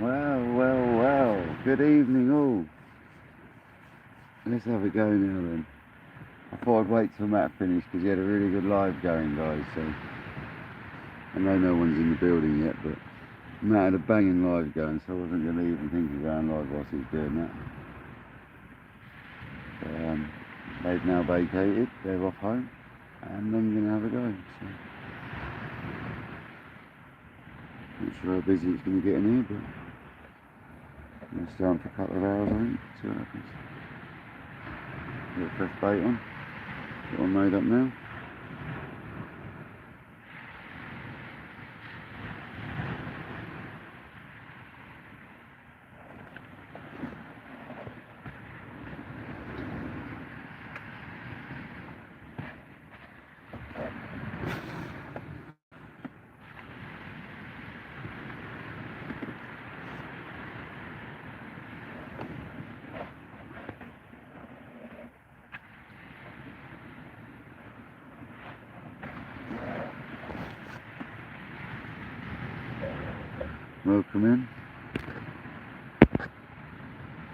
Well, good evening all. Let's have a go now then. I thought I'd wait till Matt finished because he had a really good live going, guys, so I know no one's in the building yet, but Matt had a banging live going, so I wasn't going to even think of going live whilst he was doing that. But, they've now vacated, they're off home, and I'm going to have a go, so not sure how busy it's going to get in here, but I'm going to stay on for a couple of hours, I think, see what happens. Get a fresh bait on, get one made up now. Welcome in.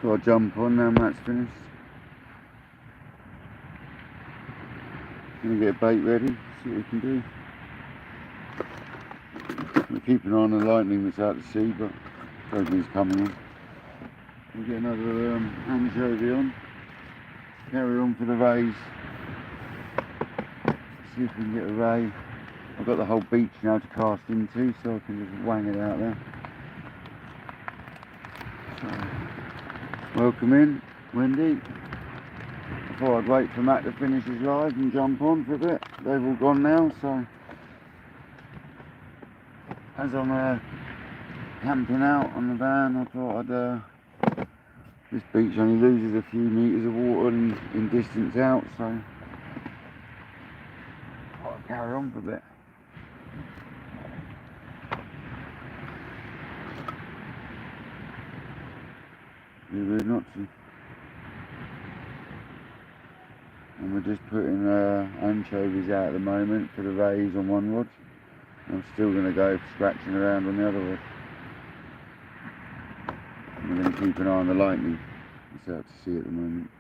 Got to jump on now Matt's finished. Gonna get a bait ready, see what we can do. We're keeping an eye on the lightning that's out to sea, but everything's coming on. We'll get another anchovy on. Carry on for the rays. See if we can get a ray. I've got the whole beach now to cast into, so I can just wang it out there. So, welcome in, Wendy. I thought I'd wait for Matt to finish his live and jump on for a bit. They've all gone now, so as I'm camping out on the van, I thought this beach only loses a few metres of water in distance out, so I'll carry on for a bit. Be rude not to. And we're just putting anchovies out at the moment for the rays on one rod. I'm still going to go scratching around on the other rod. And we're going to keep an eye on the lightning. It's out to sea at the moment.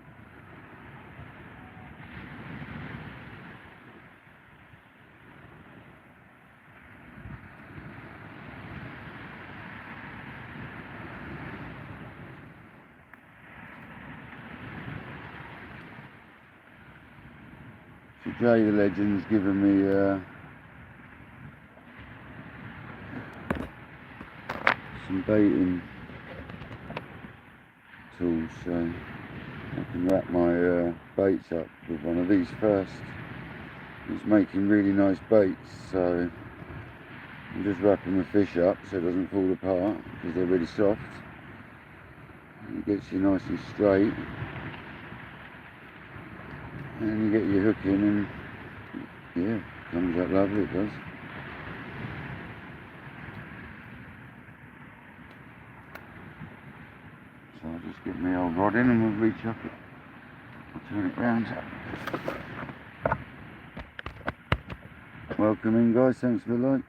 So Jay the Legend's given me some baiting tools, so I can wrap my baits up with one of these first. It's making really nice baits, so I'm just wrapping the fish up so it doesn't fall apart because they're really soft. It gets you nice and straight, and then you get your hook in and yeah, comes out lovely, it does. So I'll just get my old rod in and we'll reach up it. I'll turn it round. Welcome in guys, thanks for the likes.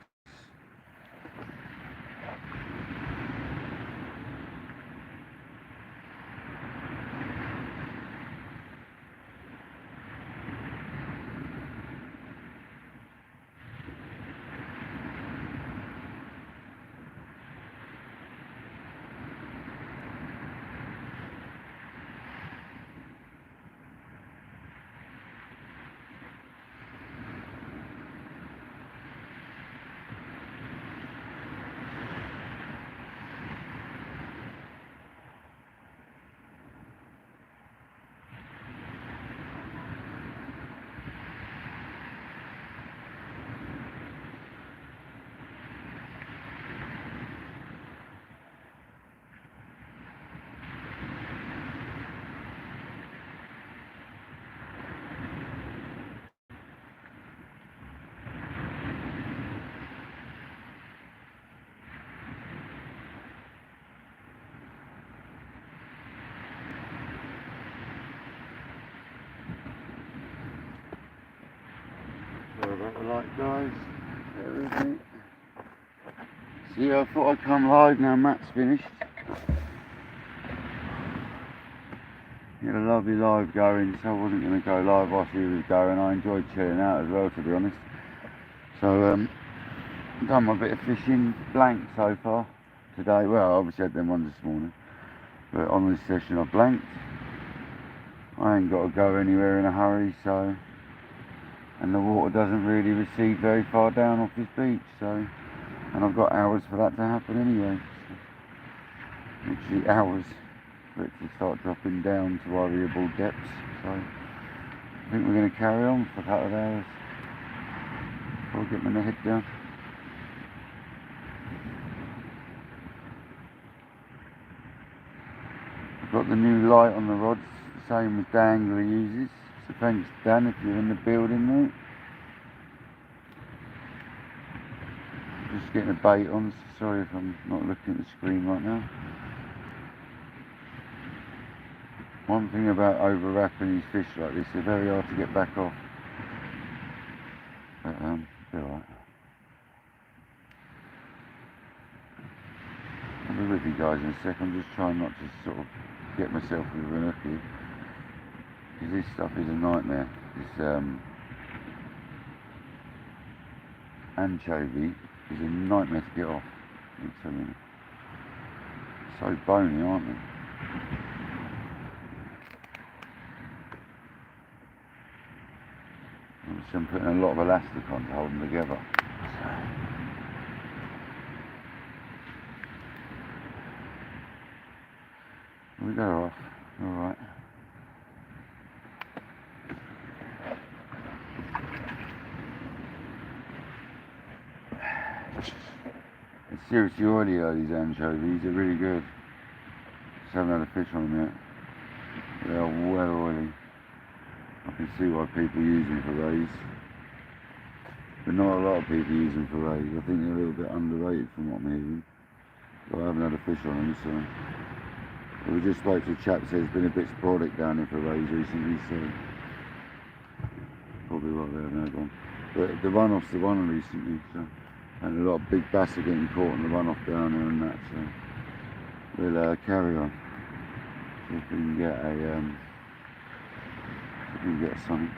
Sorry about the light guys, bear with me. So yeah, I thought I'd come live now Matt's finished. He had a lovely live going, so I wasn't going to go live whilst he was going. I enjoyed chilling out as well, to be honest. So done my bit of fishing, blank so far today. Well, I obviously had them ones this morning, but on this session I blanked. I ain't got to go anywhere in a hurry, so, and the water doesn't really recede very far down off this beach, so, and I've got hours for that to happen anyway, so, literally hours for it to start dropping down to variable depths. So I think we're going to carry on for a couple of hours before I get my head down. I've got the new light on the rods, the same as Dangler uses, so thanks Dan if you're in the building, mate. Just getting a bait on, so sorry if I'm not looking at the screen right now. One thing about over wrapping these fish like this, they're very hard to get back off. But they're alright. I'll be with you guys in a sec. I'm just trying not to sort of get myself with an hook here, because this stuff is a nightmare. This anchovy is a nightmare to get off. I'm telling you. So bony, aren't they? I'm putting a lot of elastic on to hold them together. So we go off, alright. It's seriously oily though, these anchovies, they're really good. Just haven't had a fish on them yet. They are well oily. I can see why people use them for rays. But not a lot of people use them for rays. I think they're a little bit underrated from what I'm hearing. But I haven't had a fish on them, so. But we just spoke to a chap who says it's been a bit sporadic down here for rays recently, so. Probably what they haven't had one. But the runoff's the one recently, so. And a lot of big bass are getting caught in the runoff down there and that, so. We'll carry on. See if we can get a, something.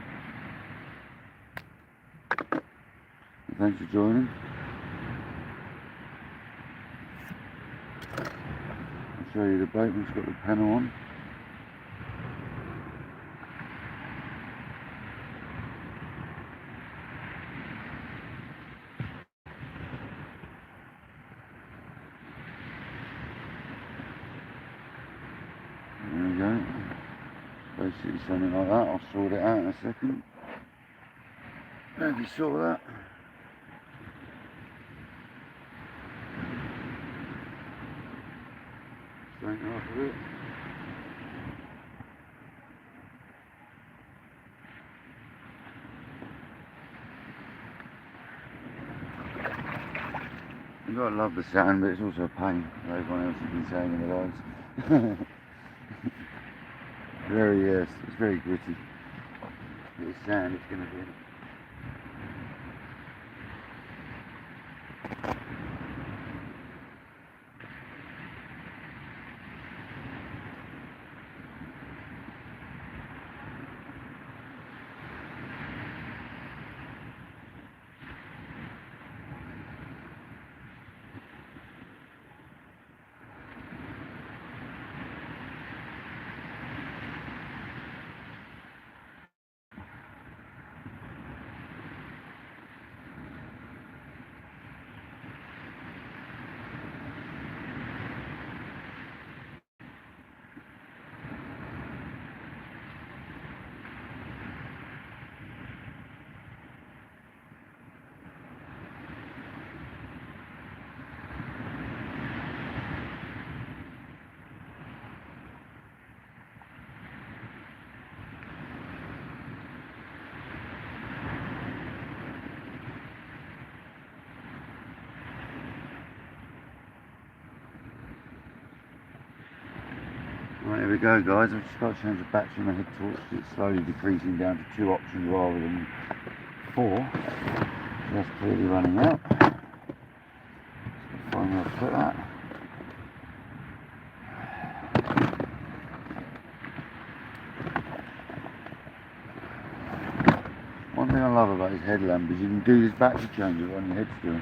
Thanks for joining. I'll show you the boat. We've got the panel on. There we go. Basically something like that. I'll sort it out in a second. Have you saw that? Straighten off a bit. You've got to love the sand, but it's also a pain, like everyone else has been saying in their lives. Very, yes, it's very gritty. Bit of sand it's going to be. Right, here we go guys, I've just got to change the battery on my head torch. It's slowly decreasing down to 2 options rather than 4. So that's clearly running out. Just find I'll put that. One thing I love about his headlamp is you can do this battery change on your head still.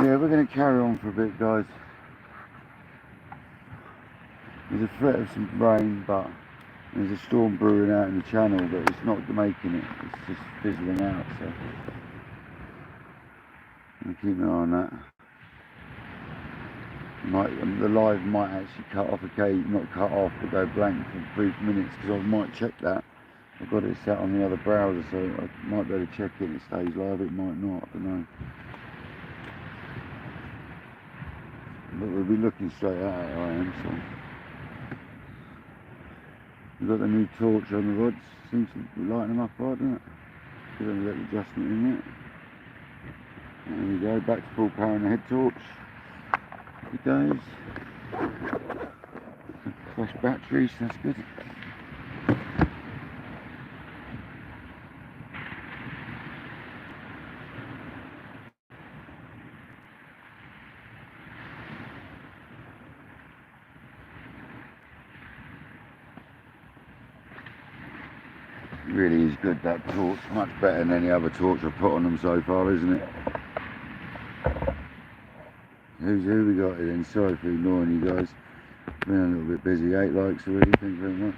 Yeah, we're going to carry on for a bit, guys. There's a threat of some rain, but there's a storm brewing out in the channel, but it's not making it, it's just fizzling out, so I'm going to keep an eye on that. The live might actually cut off, not cut off, but go blank for brief minutes, because I might check that. I've got it set on the other browser, so I might be able to check it and it stays live, it might not, I don't know. But we'll be looking straight at it, I am, so. We've got the new torch on the rods, seems to be lighting them up right, doesn't it? Give them a little adjustment in it. There we go, back to full power on the head torch. It goes. Fresh batteries, that's good. Really is good, that torch, much better than any other torch I've put on them so far, isn't it? Who we got here then? Sorry for ignoring you guys. Been a little bit busy, 8 likes already, thank you very much.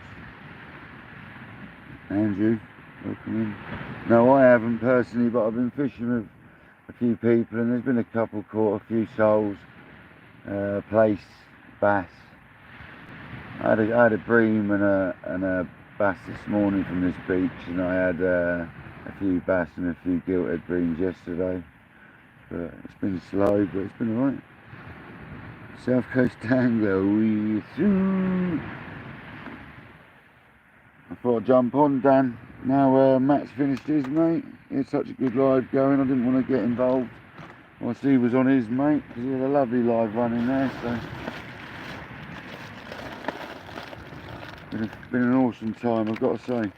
Andrew, welcome in. No, I haven't personally, but I've been fishing with a few people and there's been a couple caught, a few soles, plaice, bass. I had a bream and a bass this morning from this beach, and I had a few bass and a few gilted breams yesterday. But it's been slow, but it's been alright. South Coast Angler, we through. I thought I'd jump on, Dan. Now Matt's finished his, mate. He had such a good live going, I didn't want to get involved whilst he was on his, mate, because he had a lovely live running there, so. It's been an awesome time, I've got to say.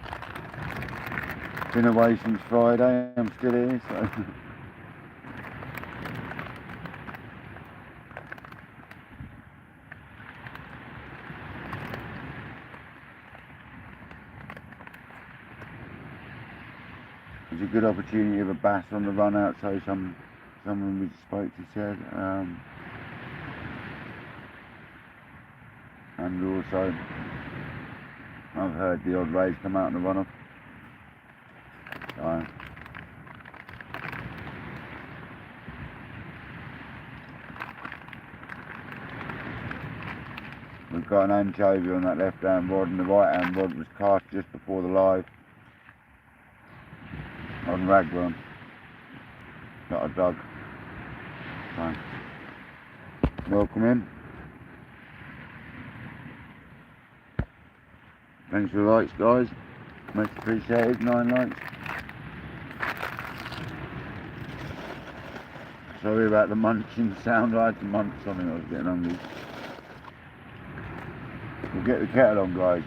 Been away since Friday, I'm still here, so. It's a good opportunity of a bass on the run out, so someone we spoke to said. And also, I've heard the odd rays come out in the run-off. So, we've got an anchovy on that left-hand rod, and the right-hand rod was cast just before the live on Raglan. Got a dog. So, welcome in. Thanks for the likes, guys. Much appreciated. 9 likes. Sorry about the munching sound. I had to munch something. I was getting hungry. We'll get the kettle on, guys.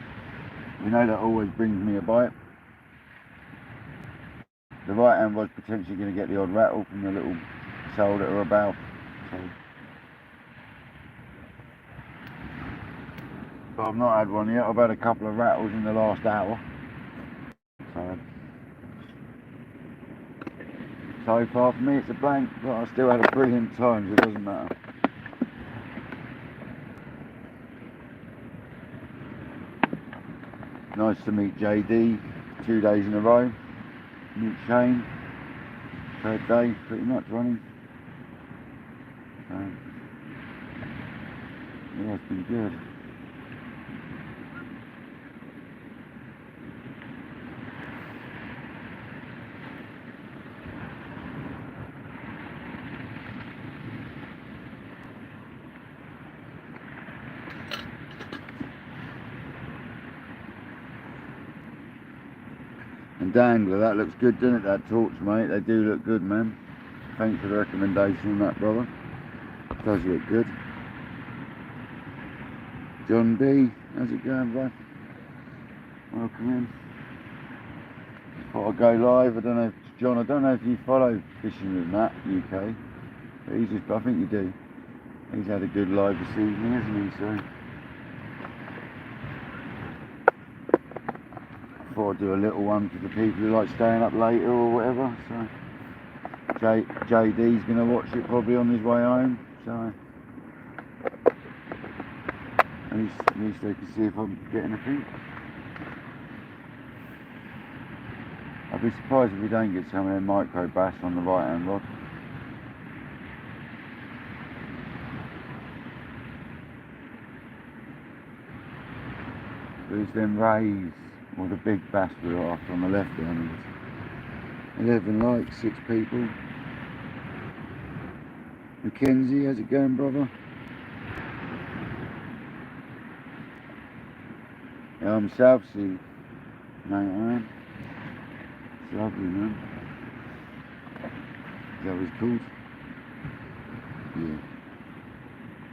You know that always brings me a bite. The right hand rod's potentially going to get the odd rattle from the little sole that are about. So. But I've not had one yet. I've had a couple of rattles in the last hour. So far for me it's a blank, but I still had a brilliant time, so it doesn't matter. Nice to meet JD, 2 days in a row. Meet Shane, 3rd day, pretty much running. So, yeah, it's been good. And Dangler, that looks good, doesn't it, that torch, mate? They do look good, man. Thanks for the recommendation on that, brother. It does look good. John B, how's it going, bro? Welcome in. Thought I'd go live. I don't know if, John, I don't know if you follow Fishing with Matt UK. But he's just, I think you do. He's had a good live this evening, hasn't he? So I thought I'd do a little one for the people who like staying up later or whatever. So JD's going to watch it probably on his way home. So at least they can see if I'm getting anything. I'd be surprised if we don't get some of them micro bass on the right hand rod. There's them rays, or the big bass we were after on the left hand. 11 likes, 6 people. Mackenzie, how's it going, brother? South Sea, mate, man. It's lovely, man. Is that what it's called? Yeah.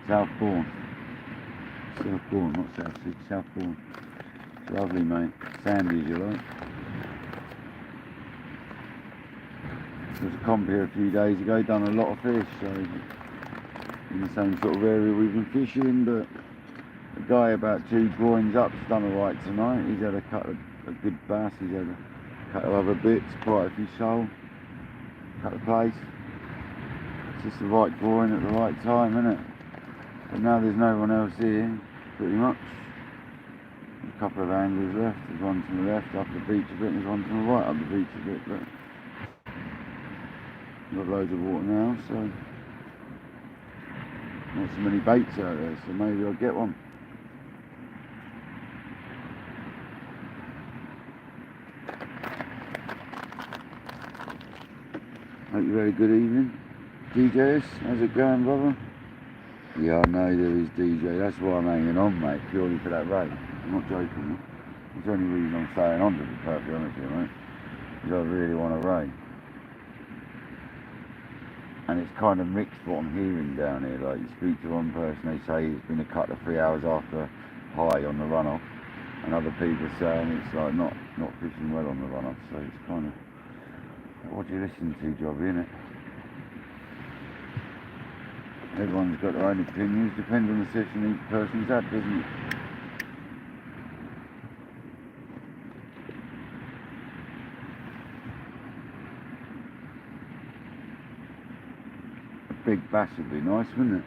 Southbourne. Southbourne, not South Sea, Southbourne. It's lovely, mate. Sandy, as you like. There was a comp here a few days ago, done a lot of fish, so in the same sort of area we've been fishing, but the guy about 2 groins up's done alright tonight. He's had a couple of good bass, he's had a couple of other bits, quite a few sole, a couple of place. It's just the right groin at the right time, isn't it? But now there's no one else here, pretty much. A couple of anglers left, there's one to the left up the beach a bit, and there's one to the right up the beach a bit, but got loads of water now, so not so many baits out there, so maybe I'll get one. Hope you had a good evening. DJs, how's it going, brother? Yeah, I know there is DJ, that's why I'm hanging on, mate, purely for that rate. I'm not joking, mate. It's the only reason I'm staying on, to be perfectly honest with you, mate, because I really want a ray. And it's kind of mixed what I'm hearing down here. Like, you speak to one person, they say it's been a couple of 3 hours after high on the runoff, and other people are saying it's like not fishing well on the runoff. So it's kind of what do you listen to, Jobby, innit? Everyone's got their own opinions, depends on the session each person's at, doesn't it? Big bass would be nice, wouldn't it?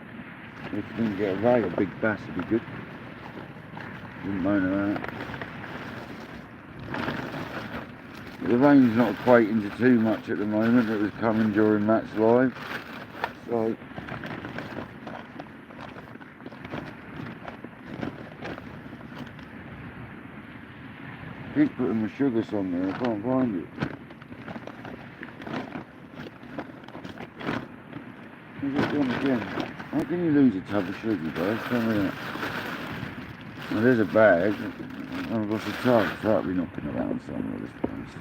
If you didn't get a ray, a big bass would be good. Wouldn't moan about it. But the rain's not equating to too much at the moment. It was coming during Matt's live. So he's putting my sugar somewhere, I can't find it. Where's it gone again? How can you lose a tub of sugar, guys? Tell me that. Well, there's a bag. I've got a tub, so that'll be knocking around somewhere, this place.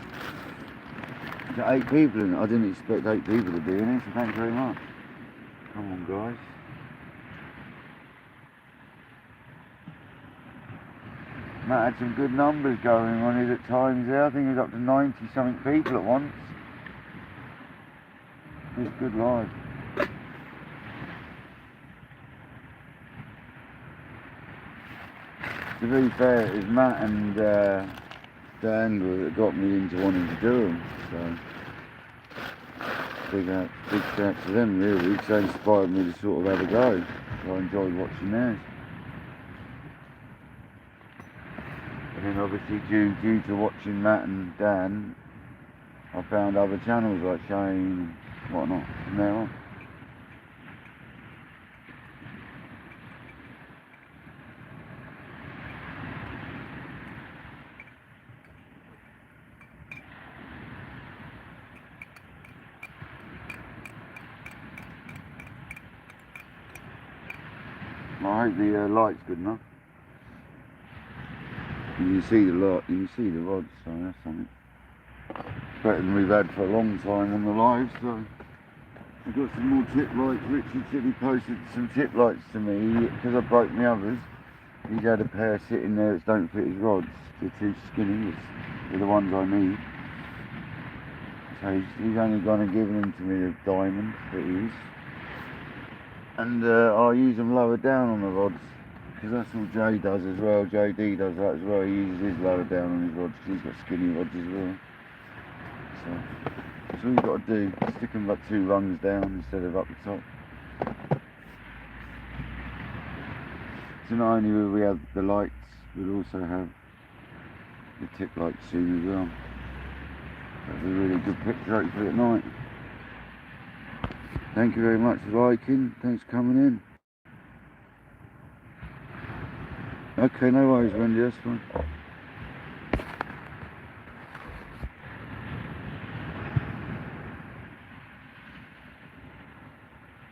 There's 8 people in it. I didn't expect 8 people to be in it, so thanks very much. Come on, guys. Matt had some good numbers going on it at times there. I think he was up to 90 something people at once. Just good live. To be fair, it was Matt and the angler that got me into wanting to do them, so big shout to them really, because they inspired me to sort of have a go. So I enjoyed watching theirs. And then obviously due to watching Matt and Dan, I found other channels like Shane and whatnot from there on. I hope the light's good enough. You can see the light, you can see the rods, so that's something. Better than we've had for a long time on the live, so I've got some more tip lights. Richard said he posted some tip lights to me, because I broke my others. He's had a pair sitting there that don't fit his rods, they're too skinny, they're the ones I need. So he's only gone and given them to me, the diamond that he is. And I'll use them lower down on the rods, because that's all Jay does as well. JD does that as well. He uses his lower down on his rods because he's got skinny rods as well. So that's all you've got to do. Stick them like 2 rungs down instead of up the top. So not only will we have the lights, we'll also have the tip lights soon as well. That'll be a really good picture hopefully at night. Thank you very much for liking. Thanks for coming in. Okay, no worries, Wendy, that's fine.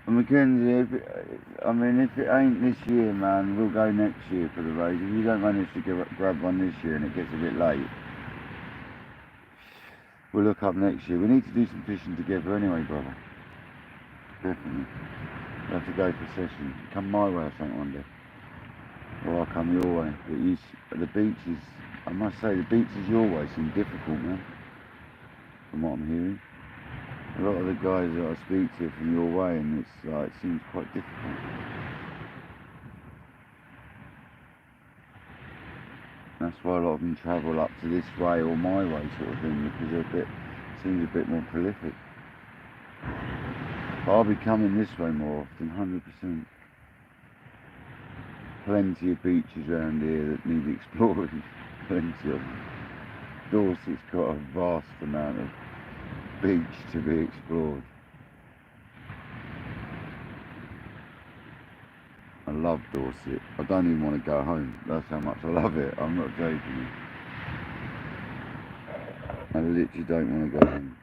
And Mackenzie, if it ain't this year, man, we'll go next year for the race. If you don't manage to grab one this year and it gets a bit late, we'll look up next year. We need to do some fishing together anyway, brother. Definitely. We'll have to go for a session. Come my way or something one day. Or I'll come your way. But the beaches, I must say, the beaches your way seem difficult, man. From what I'm hearing. A lot of the guys that I speak to from your way, and it's like, it seems quite difficult. That's why a lot of them travel up to this way or my way sort of thing, because they're seems a bit more prolific. But I'll be coming this way more often, 100%. Plenty of beaches around here that need exploring. Plenty of them. Dorset's got a vast amount of beach to be explored. I love Dorset. I don't even want to go home. That's how much I love it. I'm not joking. I literally don't want to go home.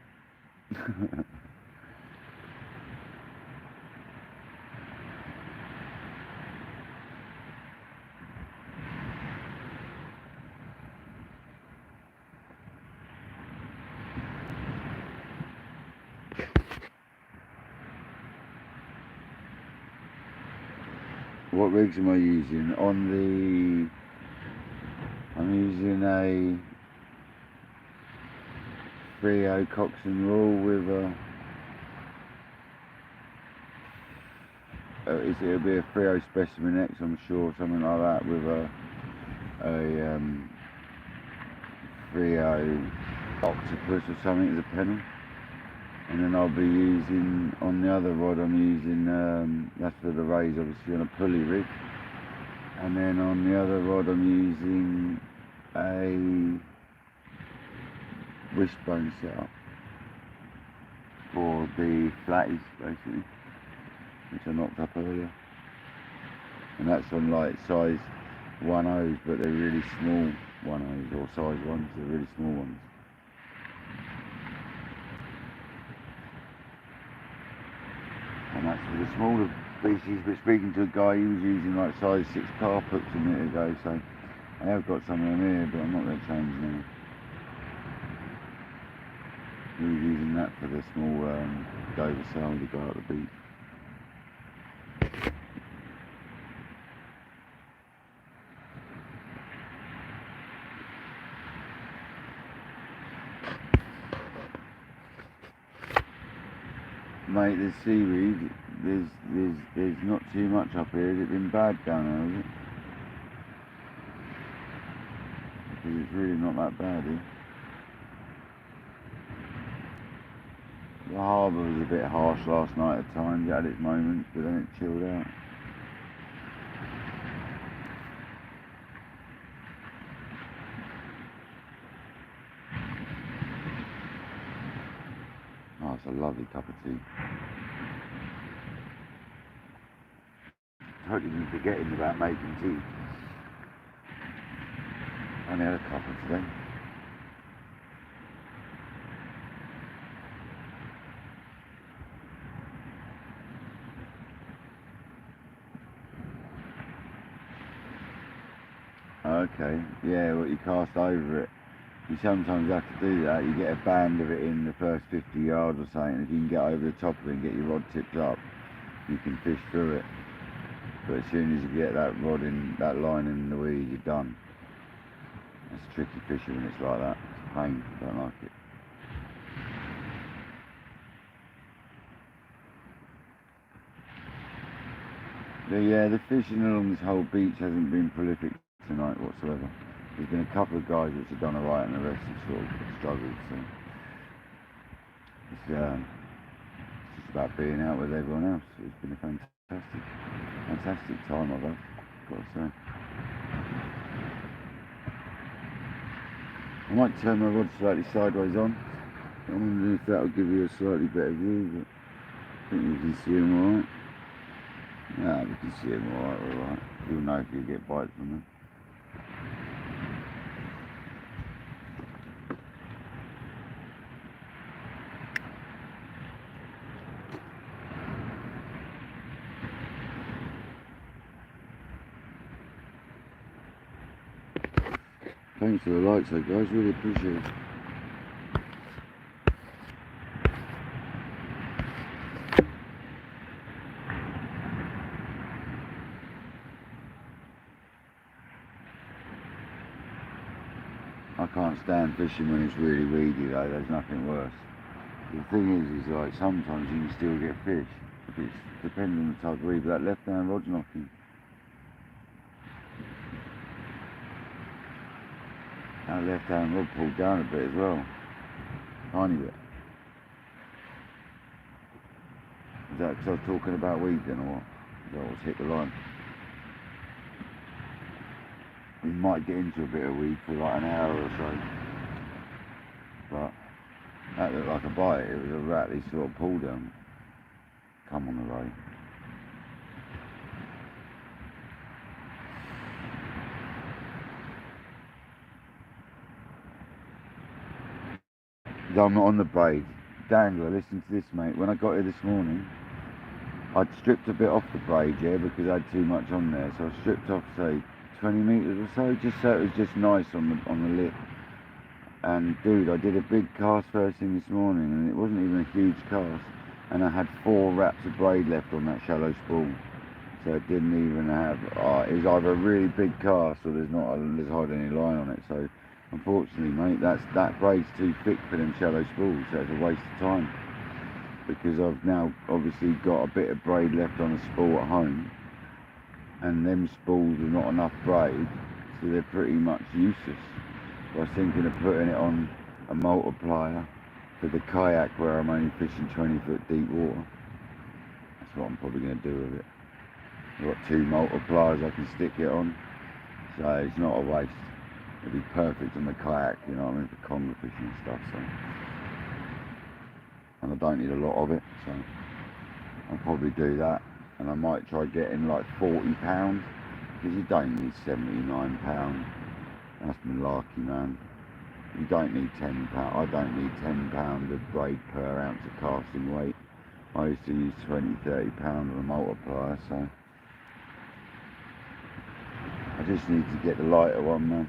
What rigs am I using? I'm using a 3.0 Coxswain Rule with it'll be a 3.0 Specimen X, I'm sure, something like that, with a 3.0 Octopus or something as a pedal. And then I'll be using, on the other rod I'm using, that's for the raise obviously, on a pulley rig. And then on the other rod I'm using a wishbone setup for the flatties basically, which I knocked up earlier. And that's on like size 1.0s, but they're really small 1.0s, or size 1s, they're really small ones. And that's for the smaller species, but speaking to a guy, he was using like size 6 carp hooks a minute ago, so I have got some of them here, but I'm not going to change now. He was using that for the small Dover sail to go out the beach. Mate, there's seaweed. There's not too much up here. Has it been bad down there, has it? Because it's really not that bad here. The harbour was a bit harsh last night at times. It had its moments, but then it chilled out. Oh, it's a lovely cup of tea. Totally been forgetting about making tea. I only had a couple today. Okay, yeah, well, you cast over it. You sometimes have to do that. You get a band of it in the first 50 yards or something. If you can get over the top of it and get your rod tipped up, you can fish through it. But as soon as you get that rod in, that line in the weed, you're done. It's tricky fishing when it's like that. It's a pain. I don't like it. The fishing along this whole beach hasn't been prolific tonight whatsoever. There's been a couple of guys which have done alright and the rest have sort of struggled, so it's just about being out with everyone else. It's been a fantastic time I've had, got to say. I might turn my rod slightly sideways on. I wonder if that'll give you a slightly better view, but I think you can see them alright. Yeah, we can see them alright. You'll know if you get bites from them. Thanks for the likes though guys, really appreciate it. I can't stand fishing when it's really weedy though, there's nothing worse. The thing is like sometimes you can still get fish, if it's depending on the type of weed, but that left hand rod's knocking. That left hand rod pulled down a bit as well, tiny bit. Is that because I was talking about weed then or what? Is that what's hit the line? We might get into a bit of weed for like an hour or so, but that looked like a bite. It was a rattly sort of pull down. Come on the road. I'm not on the braid. Dangler, listen to this mate. When I got here this morning, I'd stripped a bit off the braid, yeah, because I had too much on there. So I stripped off, say, 20 metres or so, just so it was just nice on the lip. And dude, I did a big cast first thing this morning, and it wasn't even a huge cast. And I had 4 wraps of braid left on that shallow spool. So it didn't even have, it was either a really big cast or there's hardly any line on it. So unfortunately, mate, that braid's too thick for them shallow spools, so it's a waste of time. Because I've now obviously got a bit of braid left on a spool at home, and them spools are not enough braid, so they're pretty much useless. So I was thinking of putting it on a multiplier for the kayak where I'm only fishing 20-foot deep water. That's what I'm probably going to do with it. I've got 2 multipliers I can stick it on, so it's not a waste. It'd be perfect on the kayak, you know what I mean, for conger fishing and stuff, so. And I don't need a lot of it, so I'll probably do that. And I might try getting like 40 pounds, because you don't need 79 pounds. That's malarkey, man. You don't need 10 pounds. I don't need 10 pounds of braid per ounce of casting weight. I used to use 20-30 pounds on a multiplier, so I just need to get the lighter one, man,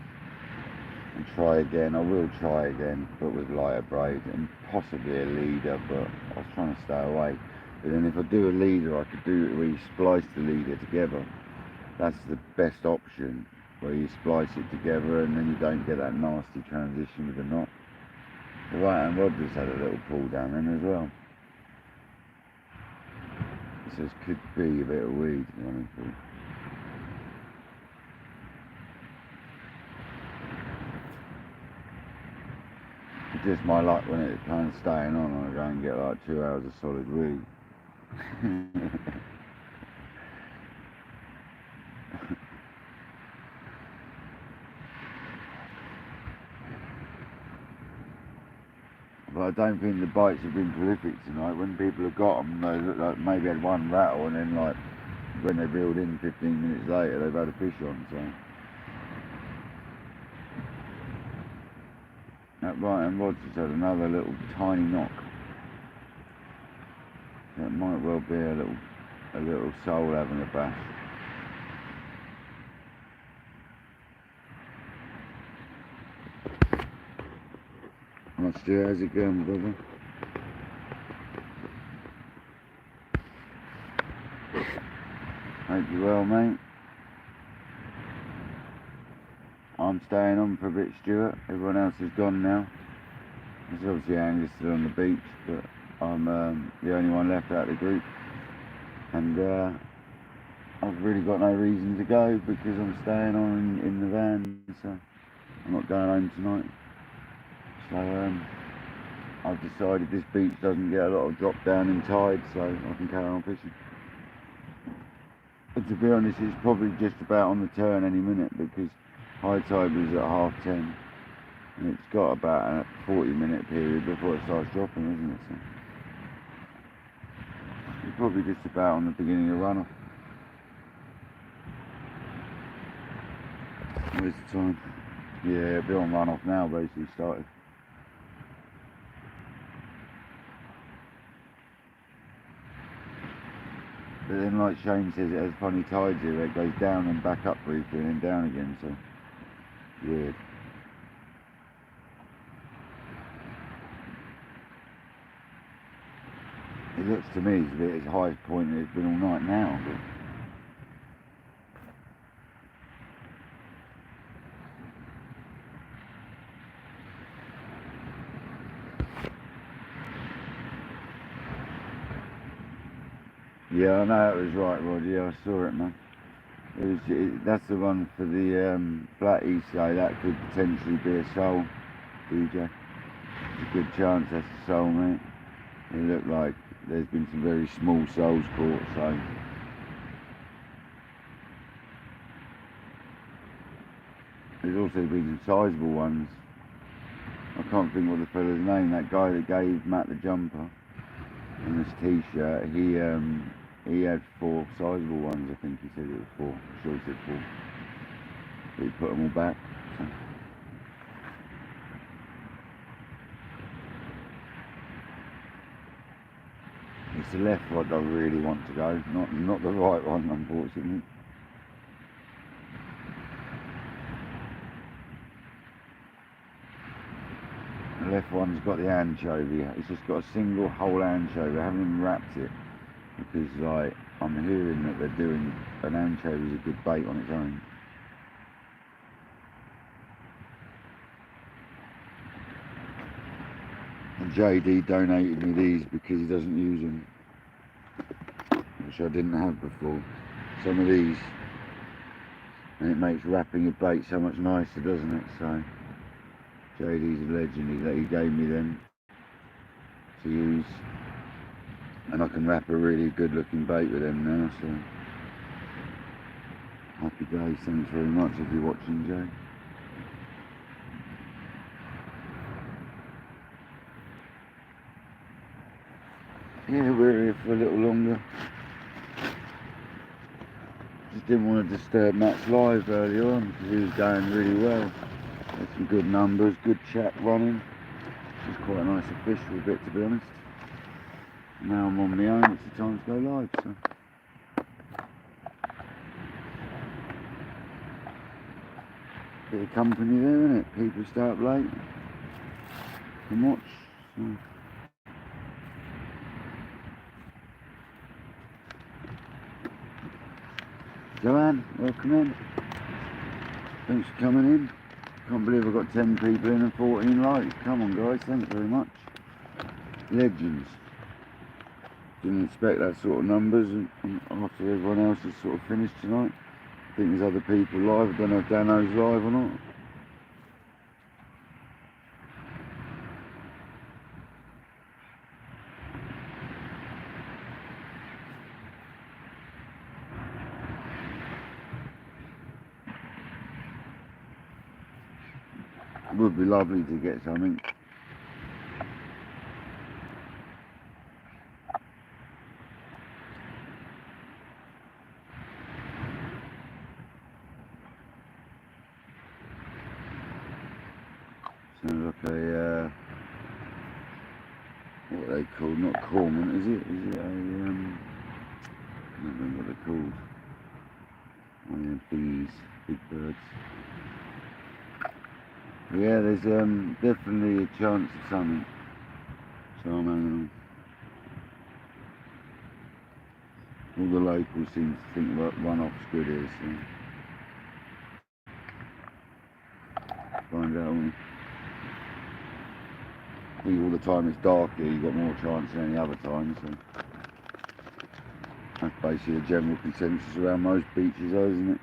and try again. I will try again, but with lighter braid and possibly a leader, but I was trying to stay away. But then if I do a leader, I could do it where you splice the leader together. That's the best option, where you splice it together and then you don't get that nasty transition with the knot. The right hand rod just had a little pull down in as well. So this could be a bit of weed, to be honest with you. It's just my luck when it's kind of staying on, I go and get like 2 hours of solid weed. But I don't think the bites have been prolific tonight. When people have got them, they look like maybe had one rattle, and then like when they reeled in 15 minutes later, they've had a fish on. So that right hand rod just had another little tiny knock. So it might well be a little soul having a bash. Right, Stu, how's it going, brother? Hope you're well, mate. I'm staying on for a bit, Stuart. Everyone else is gone now. There's obviously Angus still on the beach, but I'm the only one left out of the group. And I've really got no reason to go because I'm staying on in the van, so I'm not going home tonight. So I've decided this beach doesn't get a lot of drop down in tide, so I can carry on fishing. But to be honest, it's probably just about on the turn any minute because high tide was at 10:30 and it's got about a 40-minute period before it starts dropping, isn't it? So it's probably just about on the beginning of runoff. Where's the time? Yeah, it'll be on runoff now, basically started. But then, like Shane says, it has funny tides here. It goes down and back up briefly and then down again, so weird. It looks to me as its highest point it's been all night now. But yeah, I know that was right, Rod. Yeah, I saw it, man. That's the one for the Black East, so that could potentially be a soul, DJ. There's a good chance that's a soul, mate. It looked like there's been some very small souls caught, so there's also been some sizable ones. I can't think what the fella's name. That guy that gave Matt the jumper and this t-shirt, he had 4 sizable ones. I think he said it was 4. I'm sure he said 4. But he put them all back. So. It's the left rod I really want to go, not the right one, unfortunately. The left one's got the anchovy. It's just got a single whole anchovy. I haven't even wrapped it because, like, I'm hearing that they're doing an anchovy is a good bait on its own. And JD donated me these because he doesn't use them, which I didn't have before. Some of these, and it makes wrapping your bait so much nicer, doesn't it? So JD's a legend. He gave me them to use, and I can wrap a really good looking bait with them now. So happy days. Thanks very much if you're watching, Jay. Yeah, we're here for a little longer. Just didn't want to disturb Matt's live earlier on because he was going really well. There's some good numbers, good chat running. It's quite nice to fish for a bit, to be honest. Now I'm on my own, it's the time to go live, so. Bit of company there, isn't it? People stay up late and watch. So. Joanne, welcome in. Thanks for coming in. Can't believe I've got 10 people in and 14 likes. Come on guys, thanks very much. Legends. Didn't expect that sort of numbers and after everyone else has sort of finished tonight. I think there's other people live. I don't know if Dano's live or not. It would be lovely to get something. Sounds like a, what are they called? Not cormorant, is it? Is it a, I don't know what they're called. One of them thingies, big birds. Yeah, there's definitely a chance of something. So I'm hanging on. All the locals seem to think that runoff's good here, so find out, won't we? I think all the time it's dark here, you've got more chance than any other time, so. That's basically a general consensus around most beaches though, isn't it?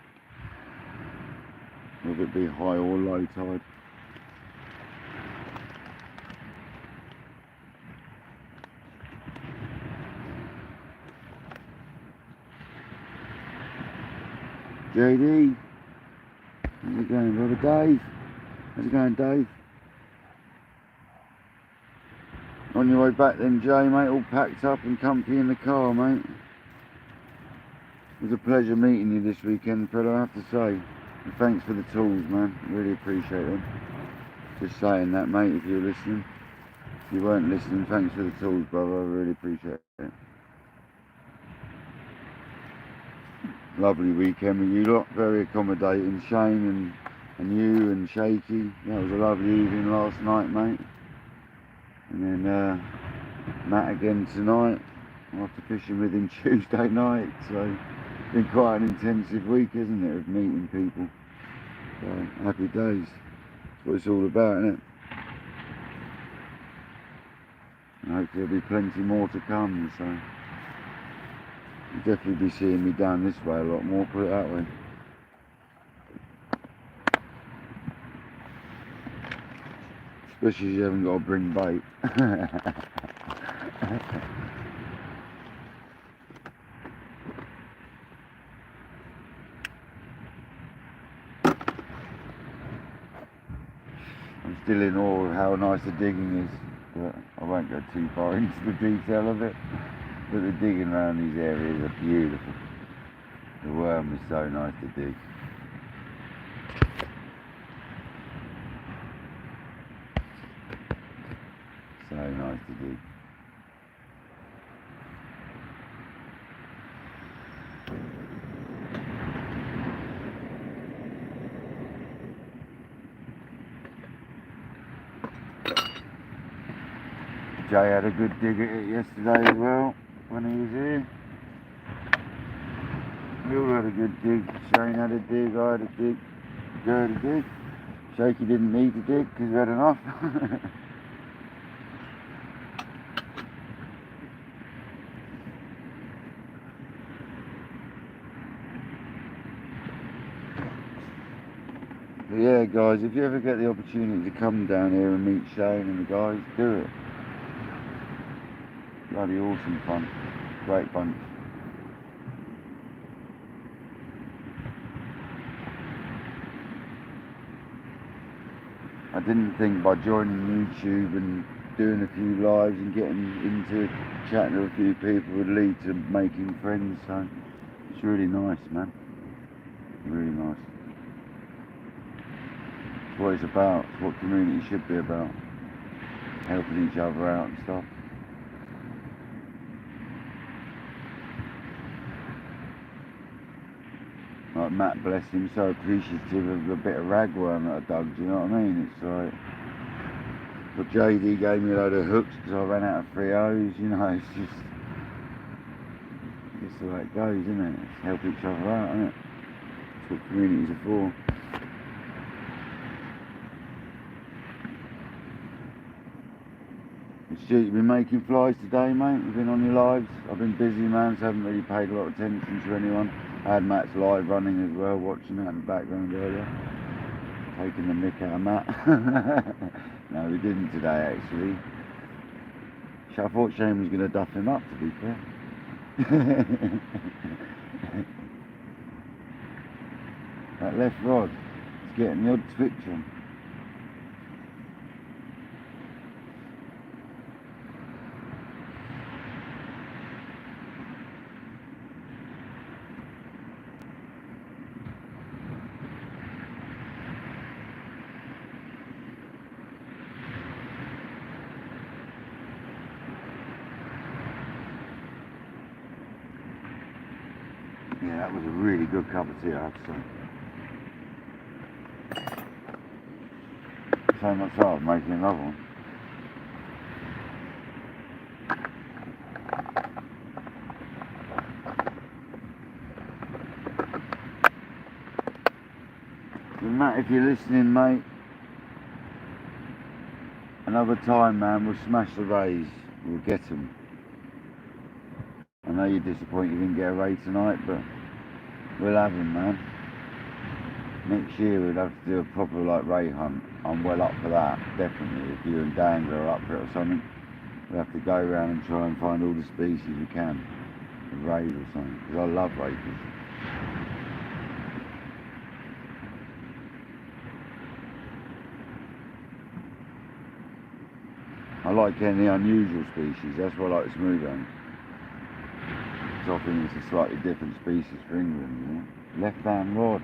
Whether it be high or low tide. JD, how's it going, brother Dave? How's it going, Dave? On your way back then, Jay, mate, all packed up and comfy in the car, mate. It was a pleasure meeting you this weekend, fella, I have to say. And thanks for the tools, man. Really appreciate them. Just saying that, mate, if you're listening. If you weren't listening, thanks for the tools, brother. I really appreciate it. Lovely weekend with you lot. Very accommodating. Shane and you and Shaky. That was a lovely evening last night, mate. And then Matt again tonight. After fishing with him Tuesday night. So, been quite an intensive week, isn't it, of meeting people. So, happy days. That's what it's all about, isn't it? And hopefully there'll be plenty more to come, so you'll definitely be seeing me down this way a lot more, put it that way. Especially if you haven't got to bring bait. I'm still in awe of how nice the digging is, but I won't go too far into the detail of it. But the digging around these areas are beautiful. The worm is so nice to dig. So nice to dig. Jay had a good dig at it yesterday as well, when he was here. We all had a good dig. Shane had a dig, I had a dig, Joe had a dig. Shaky didn't need to dig because we had enough. But yeah, guys, if you ever get the opportunity to come down here and meet Shane and the guys, do it. Bloody awesome fun. Great bunch. I didn't think by joining YouTube and doing a few lives and getting into chatting to a few people would lead to making friends, so it's really nice, man. Really nice. It's what it's about. It's what community should be about. Helping each other out and stuff. Like Matt, bless him, so appreciative of the bit of ragworm that I dug, do you know what I mean? It's like, but JD gave me a load of hooks because I ran out of 3Os, you know, it's just the way it goes, isn't it? It's help each other out, isn't it? That's what communities are for. Stu, you've been making flies today, mate? You've been on your lives? I've been busy, man, so I haven't really paid a lot of attention to anyone. I had Matt's live running as well, watching that in the background earlier. Taking the mick out of Matt. No, we didn't today, actually. I thought Shane was going to duff him up, to be fair. That left rod, it's getting the odd twitch on. Yeah, that was a really good cup of tea, I have to say. So much so I'm making another one. But Matt, if you're listening, mate, another time, man, we'll smash the rays. We'll get them. know you're disappointed you didn't get a ray tonight, but we'll have him, man. Next year we'd have to do a proper like ray hunt. I'm well up for that, definitely. If you and Dangler are up for it or something, we have to go around and try and find all the species we can. Rays or something, because I love rays. I like getting the unusual species, that's why I like the smooth hands. So I think it's a slightly different species for England, you know. Left-hand rod.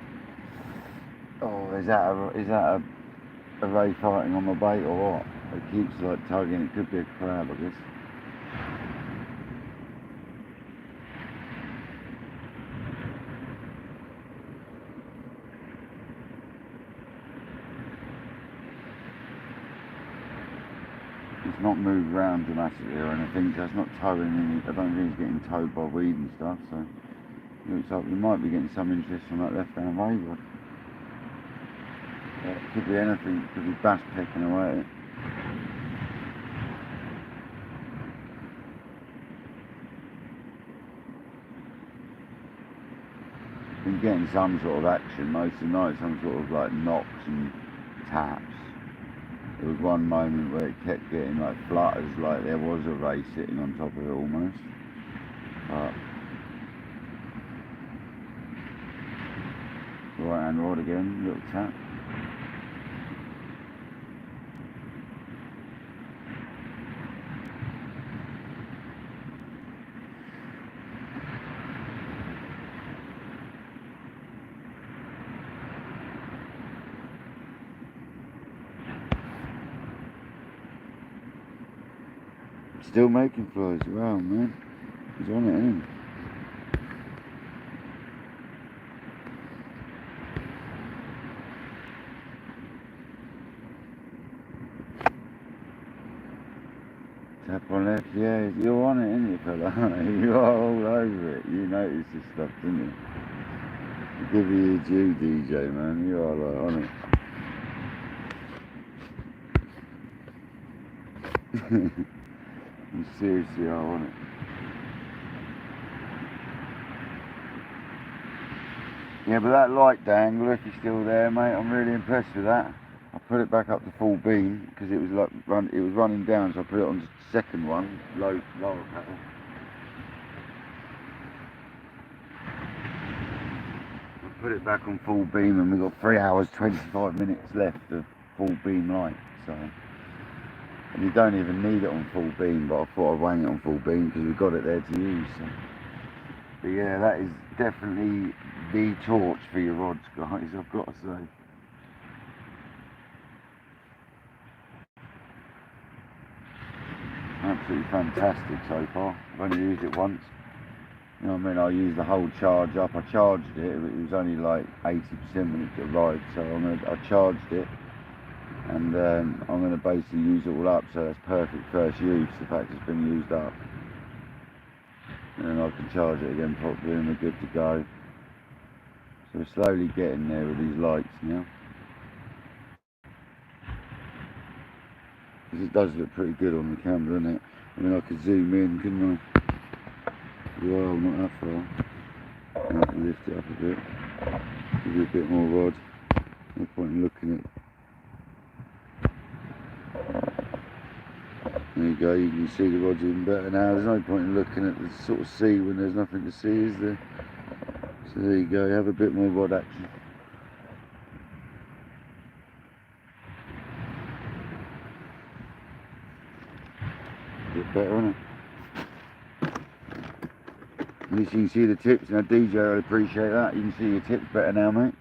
Oh, is that a ray fighting on my bait or what? It keeps like tugging, it could be a crab, I guess. It's not moved around dramatically or anything, so it's not towing any, I don't think it's getting towed by weed and stuff, so it looks like we might be getting some interest from that left-hand ray rod. Yeah, it could be anything, it could be bass pecking away at it. Been getting some sort of action most of the night, some sort of like knocks and taps. There was one moment where it kept getting like flutters, like there was a ray sitting on top of it almost. But right hand rod again, little tap. Still making flies, wow man. He's on it, isn't he? Tap on left, yeah, you're on it, ain't you, fella? You are all over it. You notice this stuff, didn't you? I'll give you your due, DJ, man. You are like on it. You seriously are on it. Yeah, but that light dangler, if you're still there, mate, I'm really impressed with that. I put it back up to full beam because it was like it was running down, so I put it on the second one, lower paddle. I put it back on full beam, and we've got 3 hours 25 minutes left of full beam light. So, and you don't even need it on full beam, but I thought I'd wang it on full beam because we've got it there to use. So. But yeah, that is definitely the torch for your rods, guys, I've got to say. Absolutely fantastic so far. I've only used it once. You know what I mean? I used the whole charge up. I charged it. It was only like 80% when it arrived, so I charged it, and I'm going to basically use it all up. So that's perfect first use. The fact it's been used up, and then I can charge it again properly, and we're good to go. So we're slowly getting there with these lights now. Because it does look pretty good on the camera, doesn't it? I mean, I could zoom in, couldn't I? Well, not that far. And I can lift it up a bit. Give you a bit more rod. No point in looking at it. There you go, you can see the rod's even better now. There's no point in looking at the sort of sea when there's nothing to see, is there? So there you go, you have a bit more rod action. A bit better, isn't it? At least you can see the tips. Now DJ will appreciate that. You can see your tips better now, mate.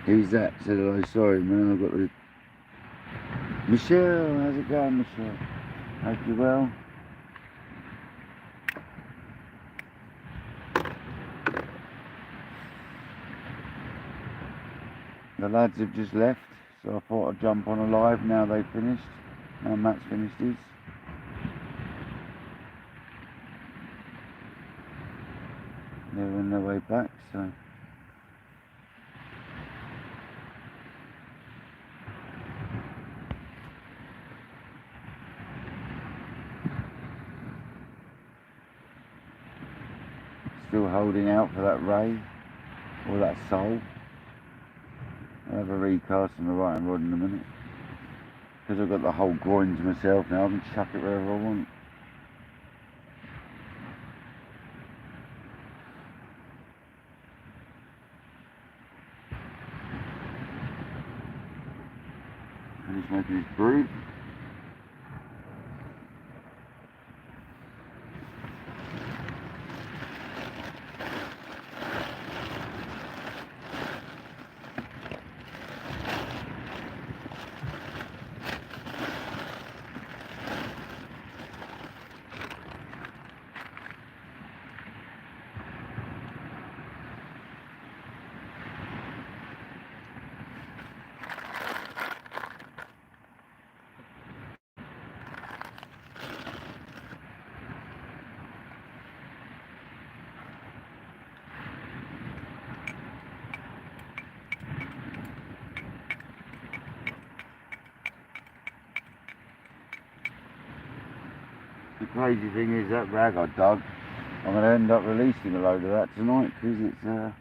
Who's that? Said hello, sorry man, I've got the... Michelle, how's it going, Michelle? Hope you're well. The lads have just left, so I thought I'd jump on a live now they've finished. Now Matt's finished his. They're on their way back, so... still holding out for that ray, or that soul. I'll have a recast on the right hand rod in a minute. Because I've got the whole groin to myself now, I can chuck it wherever I want. And he's making his brew. The crazy thing is that rag I dug, I'm going to end up releasing a load of that tonight because it's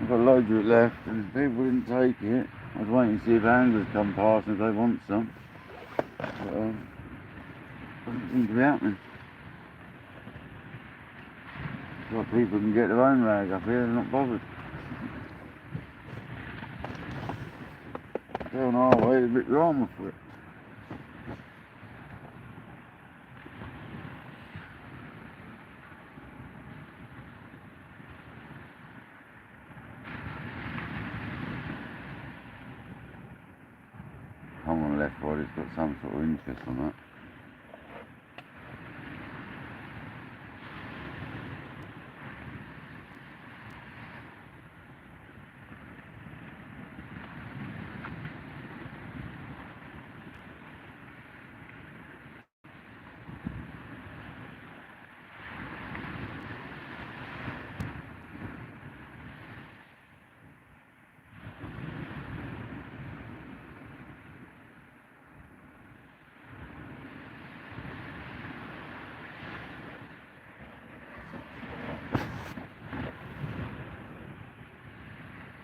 I've got loads of it left and people didn't take it. I was waiting to see if anglers come past and if they want some. But doesn't seem to be happening. Well, people can get their own rag up here, they're not bothered. Down our way, there's a bit drama for it. Come on the left rod, it's got some sort of interest on that.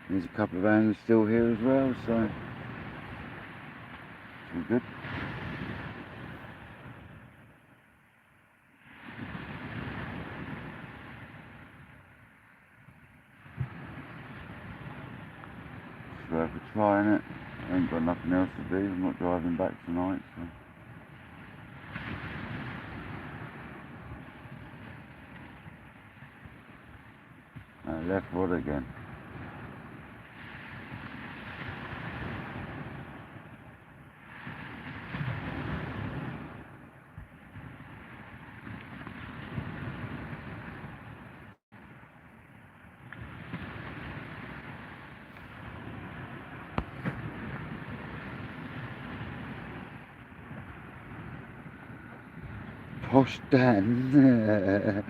There's a couple of anglers still here as well, so it's all good. It's worth a try, innit? I ain't got nothing else to do, I'm not driving back tonight, so. Left rod again. Posh Dan.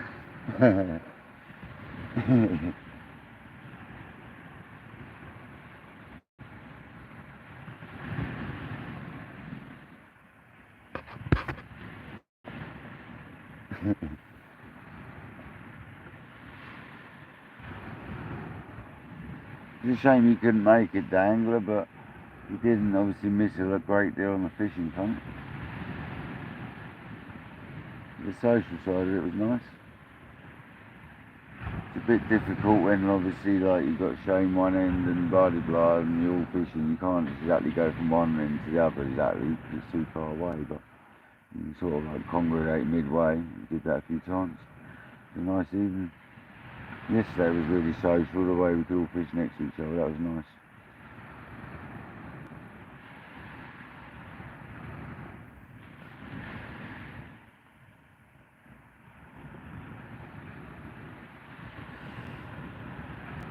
It's a shame you couldn't make it, Dangler, but you didn't obviously miss a great deal on the fishing front. The social side of it was nice. It's a bit difficult when obviously like you've got Shane one end and blah blah blah and you're all fishing, you can't exactly go from one end to the other exactly because it's too far away, but you can sort of like congregate midway. We did that a few times. It was a nice evening. Yesterday was really social, the way we could all fish next to each other, that was nice.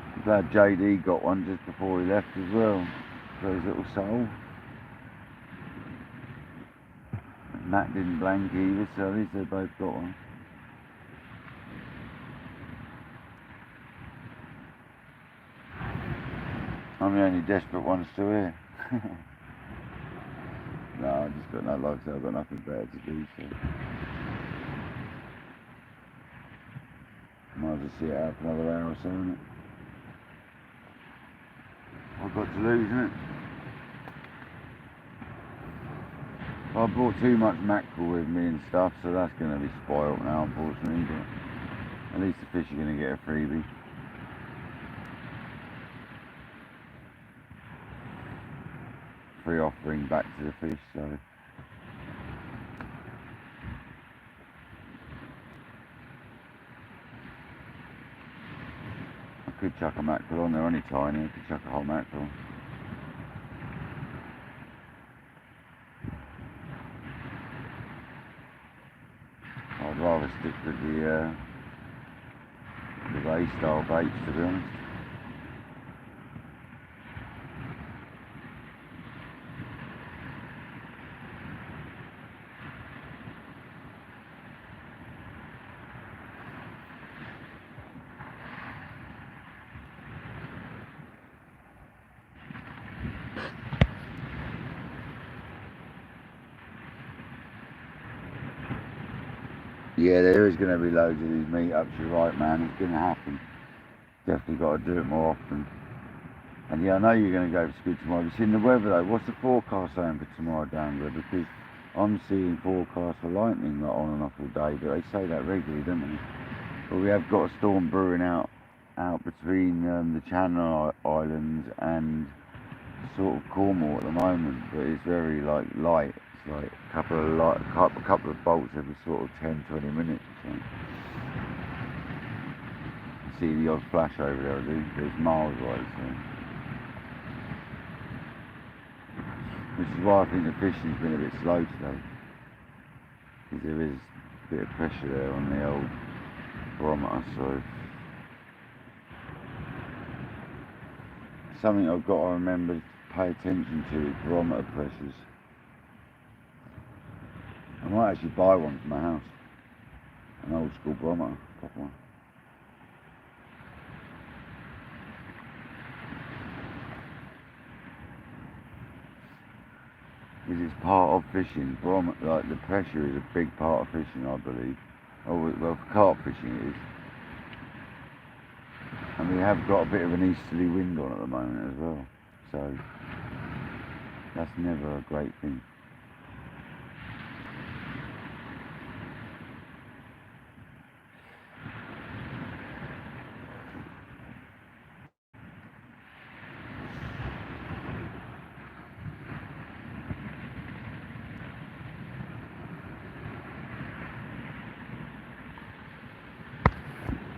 I'm glad JD got one just before he left as well, for his little soul. Matt didn't blank either, so at least they both got one. I'm the only desperate one still here. No, I just got no luck, so I've got nothing better to do, so. Might as well see it out for another hour or so, innit? I've got to lose, innit? I brought too much mackerel with me and stuff, so that's going to be spoilt now, unfortunately, but at least the fish are going to get a freebie. Free offering back to the fish, so I could chuck a mackerel on, they're only tiny, I could chuck a whole mackerel. I'd rather stick with the A-style baits, to be honest. Yeah, there is going to be loads of these meetups, you're right, man, it's going to happen. Definitely got to do it more often. And yeah, I know you're going to go for squid tomorrow. Have you seen the weather though? What's the forecast saying for tomorrow down there? Because I'm seeing forecasts for lightning like on and off all day, but they say that regularly, don't they? But we have got a storm brewing out between the Channel Islands and sort of Cornwall at the moment, but it's very like light. It's like a couple of bolts every sort of 10-20 minutes. So. You see the odd flash over there, dude. There's miles away. So. Which is why I think the fishing's been a bit slow today, because there is a bit of pressure there on the old barometer. So something I've got to remember to pay attention to is barometer pressures. I might actually buy one for my house, an old school barometer, proper one. Because it's part of fishing. Barometer, like the pressure is a big part of fishing, I believe. Oh, well, for carp fishing it is. And we have got a bit of an easterly wind on at the moment as well, so that's never a great thing.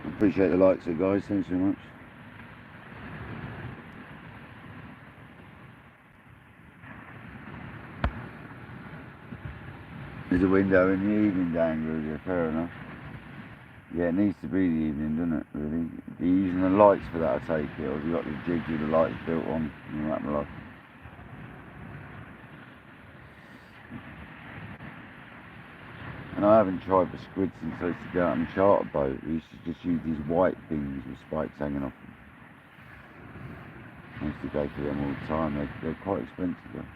Appreciate the likes there, guys. Thanks so much. There's a window in the evening down here, fair enough. Yeah, it needs to be the evening, doesn't it, really? Are you using the lights for that, I take it, or have you got the jigs with the lights built on and all that malarkey? And I haven't tried for squid since I used to go out on a charter boat. We used to just use these white things with spikes hanging off them. I used to go for them all the time. They're quite expensive though.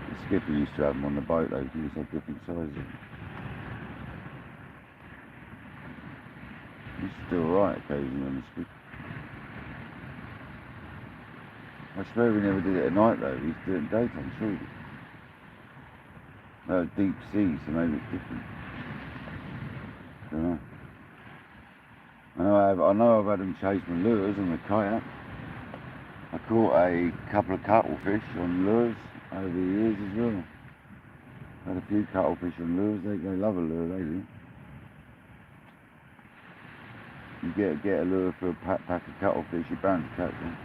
The skipper used to have them on the boat though, because he used to have different sizes. It's still alright occasionally on the squid. I swear we never did it at night though, we used to do it in daytime, surely. Deep sea, so maybe it's different. I don't know. I know I've had them chase my lures on the kayak. I caught a couple of cuttlefish on lures over the years as well. Had a few cuttlefish on lures, they love a lure, they do. You get a lure for a pack of cuttlefish, you're bound to catch them.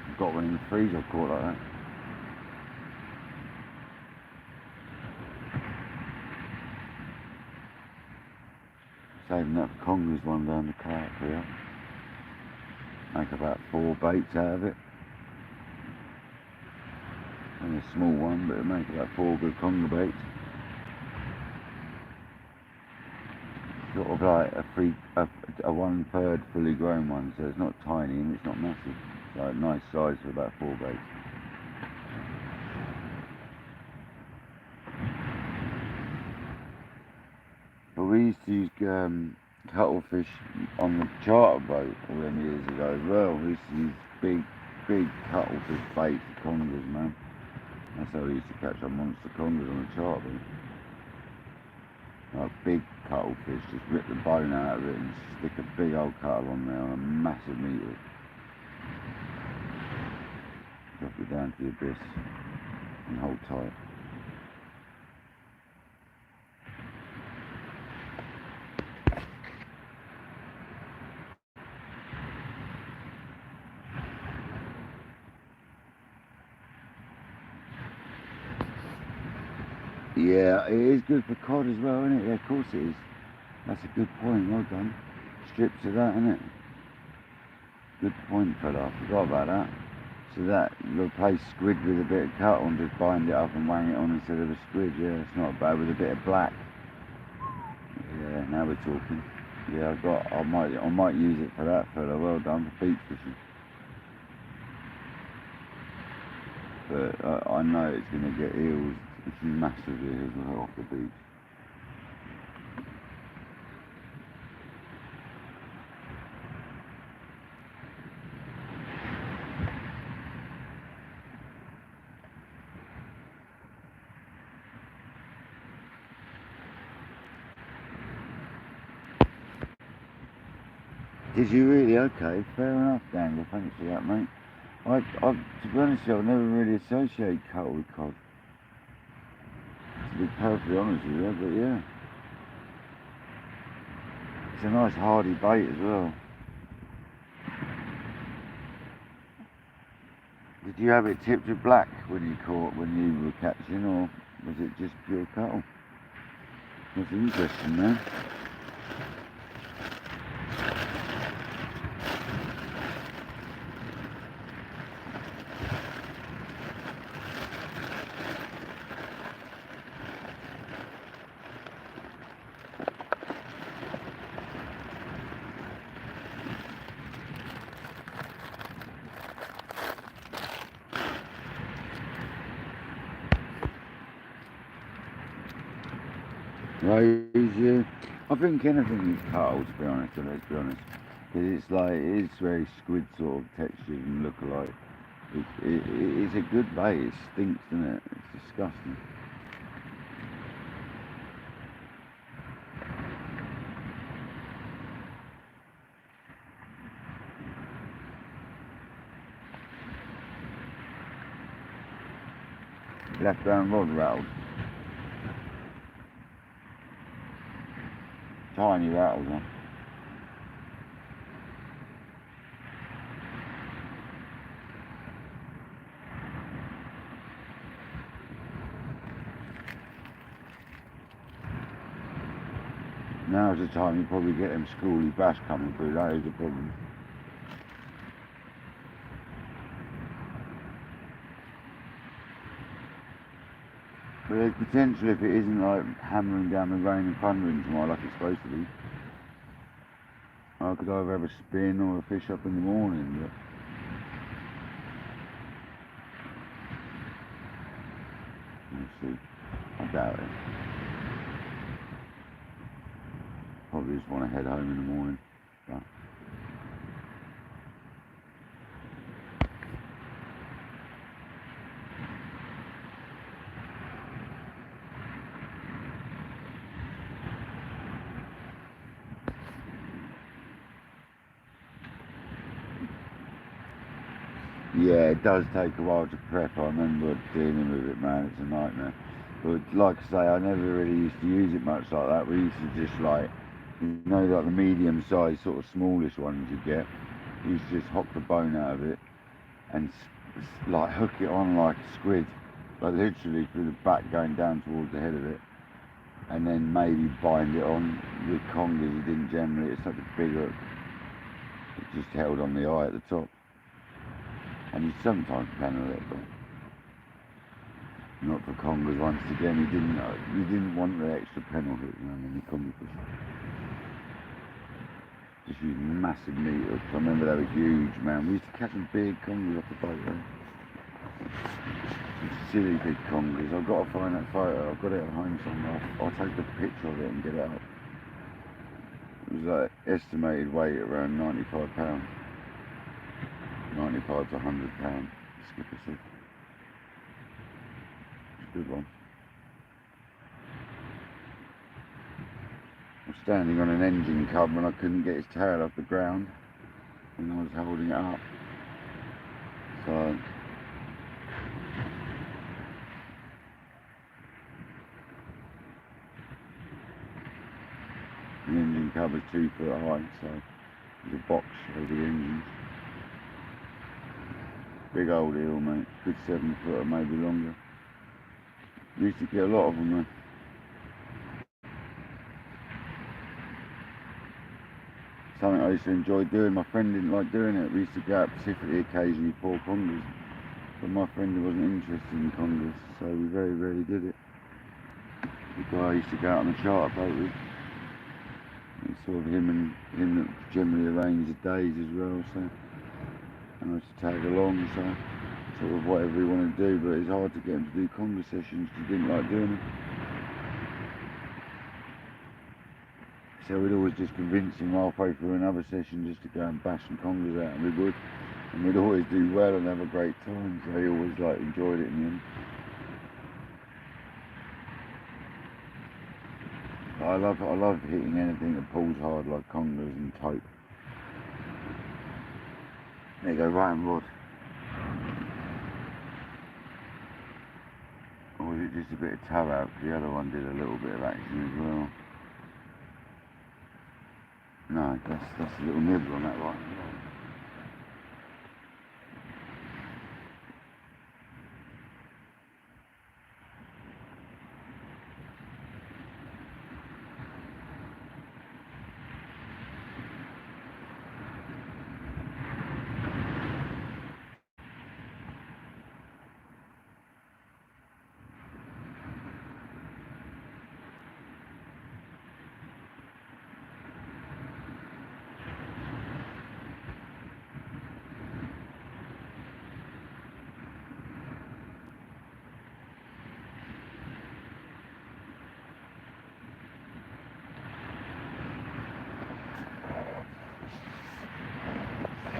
I've got one in the freezer I've caught like that. Saving that for Congress one down the kayak here. Make about 4 baits out of it. Only a small one, but it'll make about 4 good conger baits. Sort of like a 1/3 fully grown one, so it's not tiny and it's not massive. It's like a nice size for about 4 baits. used to use cuttlefish on the charter boat all them years ago as well. We used to use big cuttlefish baits, congers, man. That's how we used to catch our monster congers on the charter boat. Like big cuttlefish, just rip the bone out of it and stick a big old cuttle on there on a massive meat hook. Drop it down to the abyss and hold tight. Yeah, it is good for cod as well, isn't it? Yeah, of course it is. That's a good point, well done. Strips of that, isn't it? Good point, fella, I forgot about that. So that, replace squid with a bit of cuttle and just bind it up and wang it on instead of a squid, yeah, it's not bad, with a bit of black. Yeah, now we're talking. Yeah, I might use it for that, fella, well done, for beach fishing. But I know it's going to get eels, it's massive eels off the beach. Did you really? Okay, fair enough, Daniel. Thanks for that, mate. To be honest with you, I've never really associated cuttle with cod. To be perfectly honest with you, but yeah. It's a nice hardy bait as well. Did you have it tipped with black when you were catching, or was it just pure cuttle? That's interesting, man. Yeah. I think anything is cuttle, to be honest, let's be honest. Because it is very squid sort of textured and look alike. It's a good bait, it stinks, doesn't it? It's disgusting. Left down rod rattled. Tiny rattles, huh? Now's the time you probably get them schooly bass coming through, that is the problem. But there's potential if it isn't like hammering down the rain and thundering tomorrow like it's supposed to be. I could either have a spin or a fish up in the morning, but we'll see. I doubt it. Probably just want to head home in the morning. But yeah, it does take a while to prep. I remember dealing with it, man. It's a nightmare. But like I say, I never really used to use it much like that. We used to just like the medium-sized sort of smallish ones you get. You used to just hop the bone out of it and like hook it on like a squid, like literally through the back going down towards the head of it, and then maybe bind it on with congers. You didn't generally. It's such a big hook. It just held on the eye at the top. And you sometimes panel it, but not for congers once again. You didn't want the extra panel hook, in the conger fish. Just use massive meat hooks. I remember they were huge, man. We used to catch some big congers off the boat, though. Some silly big congers. I've got to find that photo. I've got it at home somewhere. I'll take a picture of it and get it up. was like estimated weight around £95. 95 to £100, skipper said. It's a good one. I was standing on an engine cover and I couldn't get his tail off the ground when I was holding it up. So the engine cover's 2 foot high, so there's a box over the engine. Big old eel, mate. Good 7 foot or maybe longer. Used to get a lot of them, man. Something I used to enjoy doing. My friend didn't like doing it. We used to go out specifically occasionally for congers, but my friend wasn't interested in congers, so we very rarely did it. The guy I used to go out on the charter boat with, it's sort of him that generally arranged the days as well, so, and I used to tag along, so sort of whatever he wanted to do, but it's hard to get him to do conger sessions because he didn't like doing them. So we'd always just convince him halfway through another session just to go and bash some congers out, and we would. And we'd always do well and have a great time, so he always like enjoyed it in the end. I love hitting anything that pulls hard like congers and tope. There you go, right and rod. Or was it just a bit of tow out? The other one did a little bit of action as well. No, that's a little nibble on that right.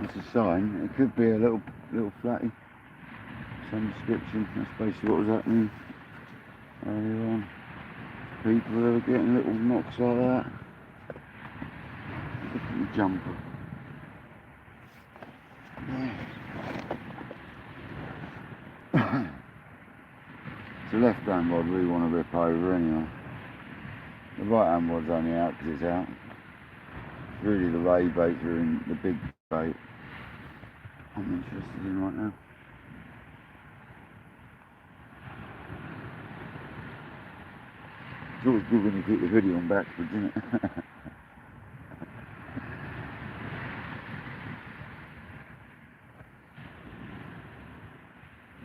That's a sign. It could be a little flatty. Some description. That's basically what was happening earlier on. People that were getting little knocks like that. Look at the jumper. It's a left hand rod we want to rip over anyway. The right hand rod's only out because it's out. It's really the ray baits are in the big bait I'm interested in right now. It's always good when you keep the video on backwards, isn't it?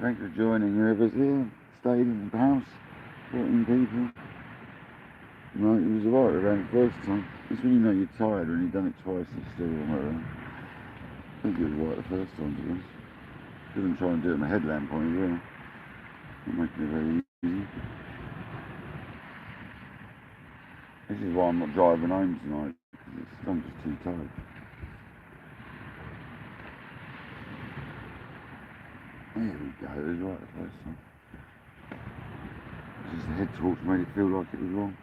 Thanks for joining whoever's here. Stayed in the house, 14 people. No, it was alright around the first time. It's when you know you're tired, when you've done it twice, it's still alright around. I think it was right the first time, to be honest. Didn't try and do it with my headlamp on as well. Not making it very easy. This is why I'm not driving home tonight, because I'm just too tired. There we go, it was right the first time. Just the head torch made it feel like it was wrong.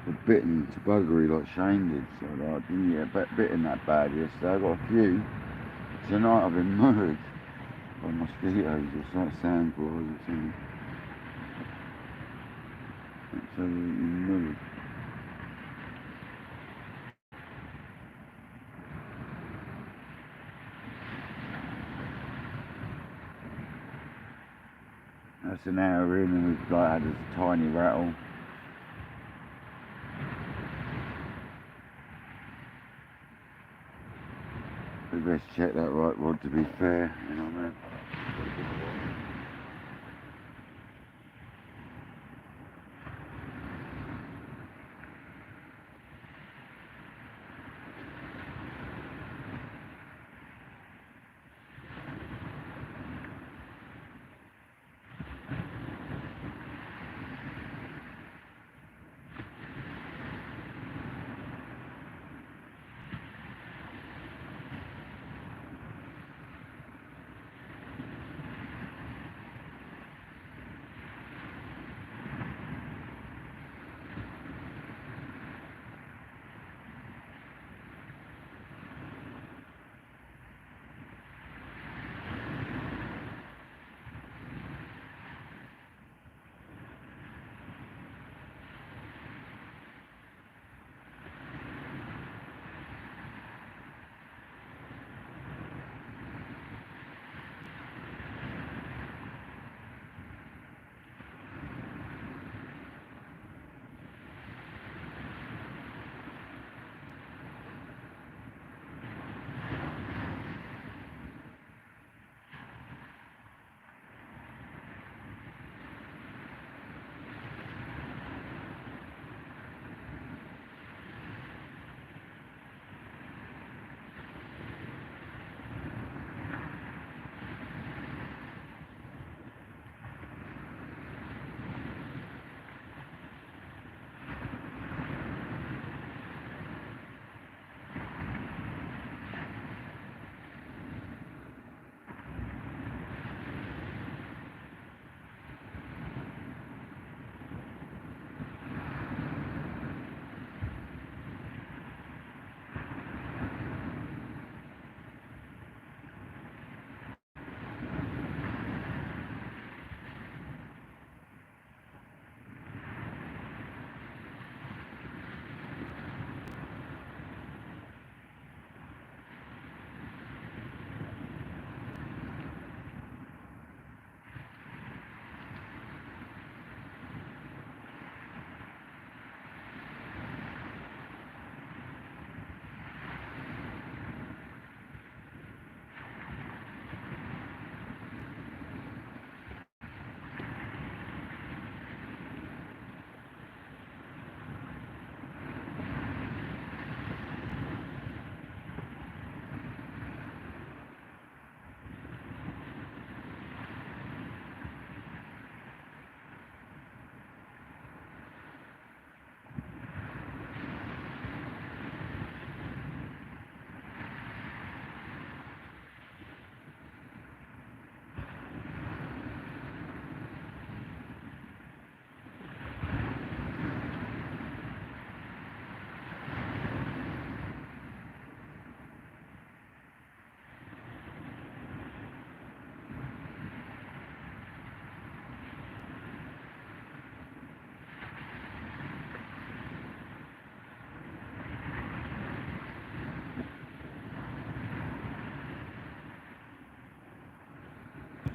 A bitten to buggery like Shane did, so like, I didn't get bitten that bad yesterday. I got a few. Tonight I've been murdered by mosquitoes or like sandflies or something. Absolutely murdered. That's an hour in and we've like had this tiny rattle. We best check that right rod to be fair, you know what I mean?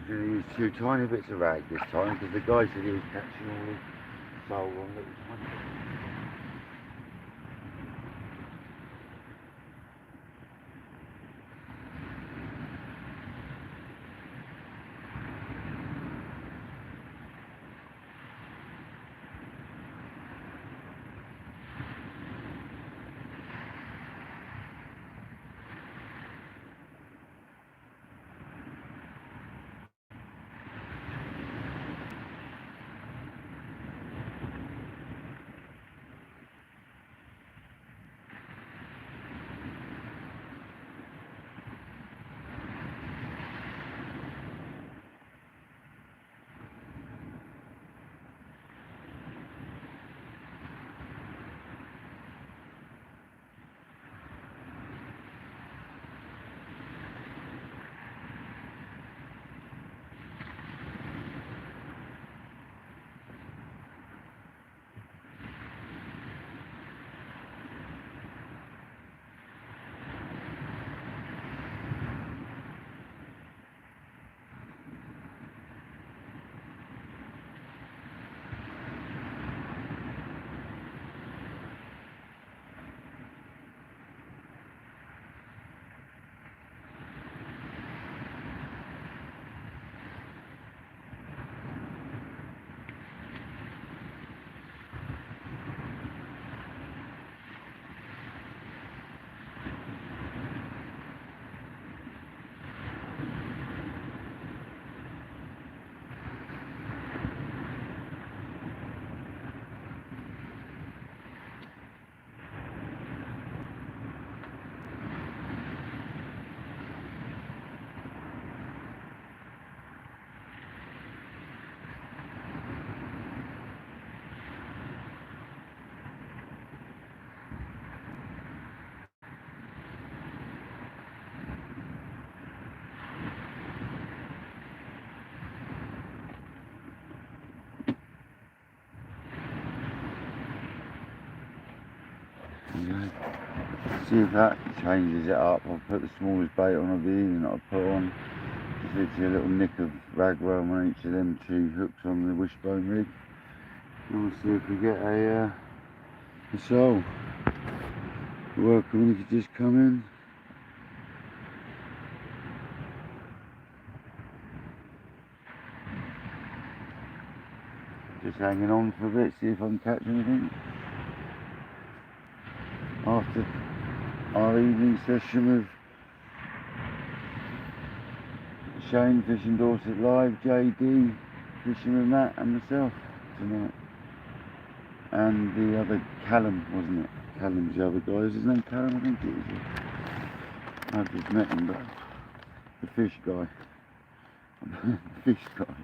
I'm going to use 2 tiny bits of rag this time because the guy said he was catching all the sole on little tiny bits. Okay. See if that changes it up. I'll put the smallest bait on of the evening that I put on. Just literally a little nick of ragworm on each of them 2 hooks on the wishbone rig. And we'll see if we get a sole. Welcome, you could just come in. Just hanging on for a bit, see if I can catch anything. After our evening session with Shane fishing Dorset Live, JD fishing with Matt and myself tonight. And the other Callum, wasn't it? Callum's the other guy. Is his name Callum? I think it is. I've just met him, but the fish guy. The fish guy.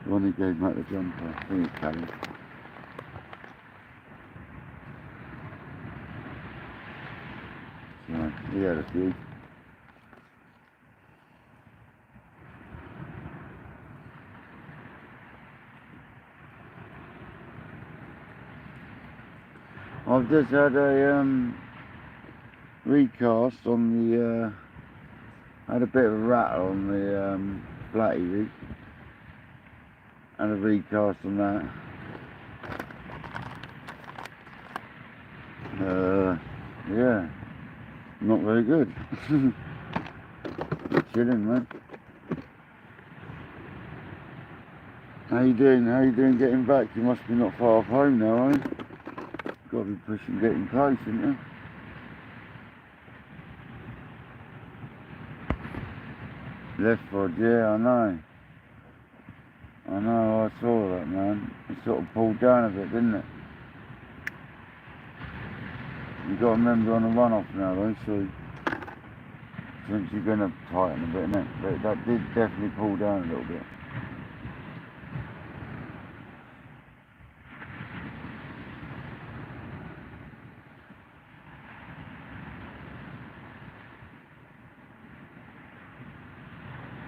The one who gave Matt the jumper. I think it's Callum. So, he had a few. I've just had a recast on the, had a bit of a rattle on the flatty rig. Had a recast on that. Yeah, not very good. Chilling, man. How you doing? How you doing getting back? You must be not far off home now, are you? Got to be pushing, getting close, isn't you? Left rod, yeah, I know. I know, I saw that, man. It sort of pulled down a bit, didn't it? You got to remember on the run-off now, though, so since you're going to tighten a bit, innit? But that did definitely pull down a little bit.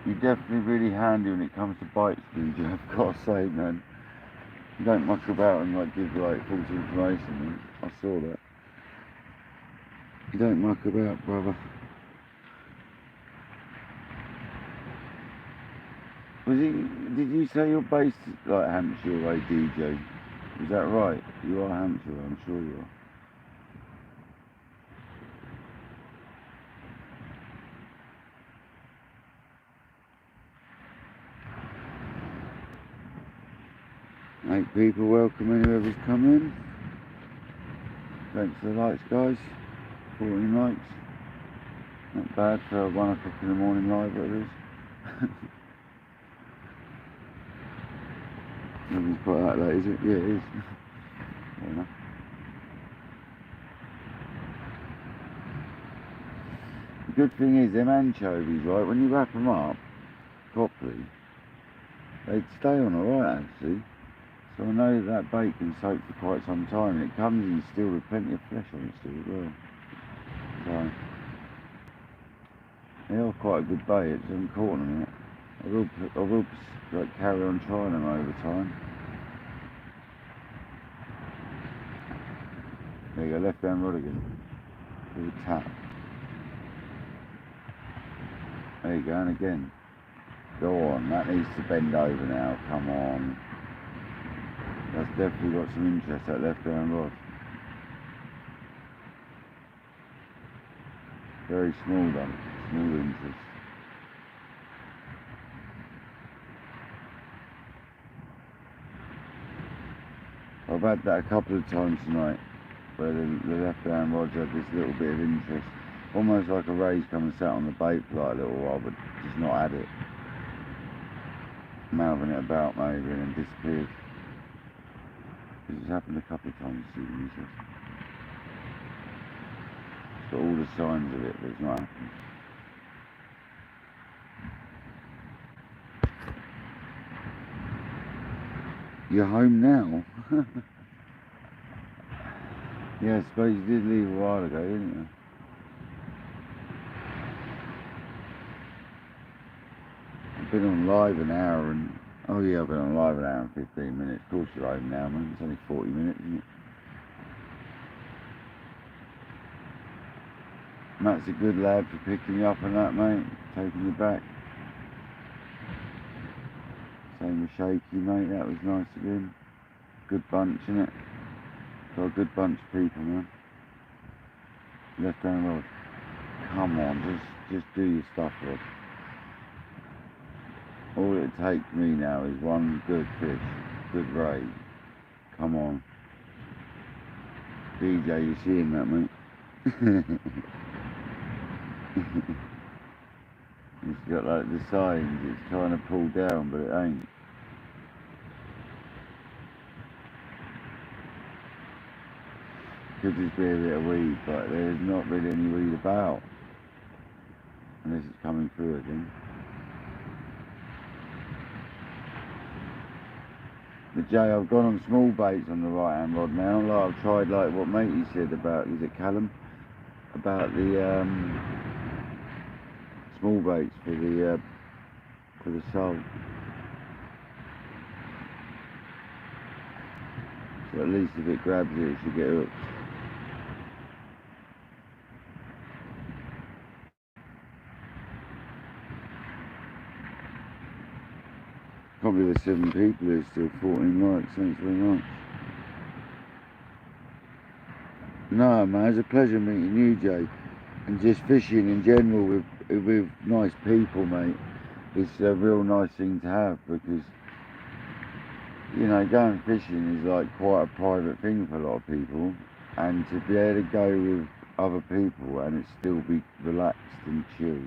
You're definitely really handy when it comes to bite speed, you have got to say, man. You don't muck about and like give like false information, man. I saw that. You don't muck about, brother. Was he? Did you say you're based like Hampshire way, DJ? Is that right? You are Hampshire, I'm sure you are. Make people welcome in whoever's come in. Thanks for the likes, guys. 14 likes. Not bad for a 1 o'clock in the morning live, what it is. Nobody's put that late, is it? Yeah, it is. Fair enough. The good thing is, them anchovies, right, when you wrap them up properly, they'd stay on alright, actually. So I know that bacon soaked for quite some time, and it comes in still with plenty of flesh on it still as well. So, they are quite a good bait. It's haven't caught them yet. I will like, carry on trying them over time. There you go, left hand rod again. With a tap. There you go, and again. Go on, that needs to bend over now, come on. That's definitely got some interest, that left hand rod. Very small though, small interest. I've had that a couple of times tonight, where the left hand rod's had this little bit of interest. Almost like a ray's come and sat on the bait for like a little while, but just not had it. Mouthing it about maybe and then disappeared. It's happened a couple of times to the interest. It's got all the signs of it, but it's not happening. You're home now? Yeah, I suppose you did leave a while ago, didn't you? I've been on live an hour and... Oh yeah, I've been on live an hour and 15 minutes. Of course you're home now, man. It's only 40 minutes, isn't it? Matt's a good lad for picking you up and that, mate. Taking you back. Same with Shaky, mate. That was nice of him. Good bunch, innit? Got a good bunch of people, man. Left hand rod. Come on, just do your stuff, Rod. All it takes me now is one good fish, good ray. Come on. DJ, you seeing that, mate? It's got like the signs, it's trying to pull down, but it ain't. Could just be a bit of weed, but there's not really any weed about. Unless it's coming through again. But Jay, I've gone on small baits on the right hand rod now. Like I've tried like what matey said about, is it Callum? About the small baits for the sole. So at least if it grabs it, it should get hooked. Can't believe there's 7 people here, still 14 likes, thanks very much. No man, it's a pleasure meeting you, Jay. And just fishing in general with nice people, mate. It's a real nice thing to have because, you know, going fishing is like quite a private thing for a lot of people. And to be able to go with other people and it still be relaxed and chill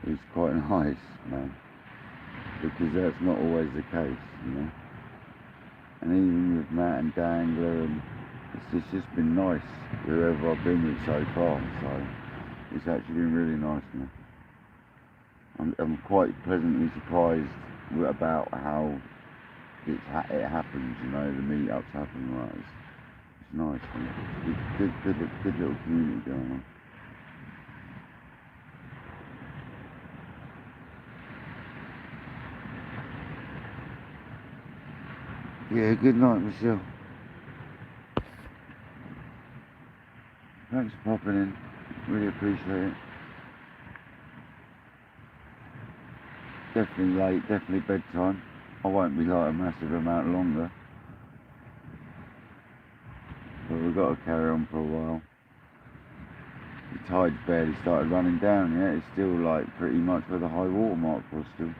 is quite nice, man. Because that's not always the case, you know. And even with Matt and Dangler, and it's just been nice, whoever I've been with so far, so it's actually been really nice, man. I'm quite pleasantly surprised about how it happens, you know, the meetups happen, right? It's nice, man. It's good little community going on. Yeah, good night, Michelle. Thanks for popping in. Really appreciate it. Definitely late, definitely bedtime. I won't be like a massive amount longer, but we've got to carry on for a while. The tide's barely started running down yet. It's still like pretty much where the high water mark was still.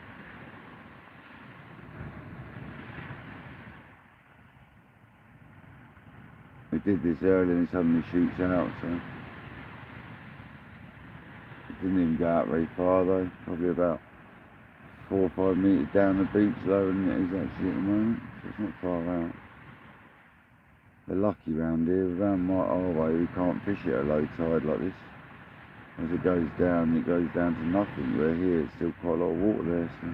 We did this earlier and it suddenly shoots out, so it didn't even go out very far though. Probably about 4 or 5 metres down the beach, lower than it is actually at the moment, so it's not far out. They're lucky round here. Around our way we can't fish at a low tide like this. As it goes down to nothing, where here it's still quite a lot of water there, so.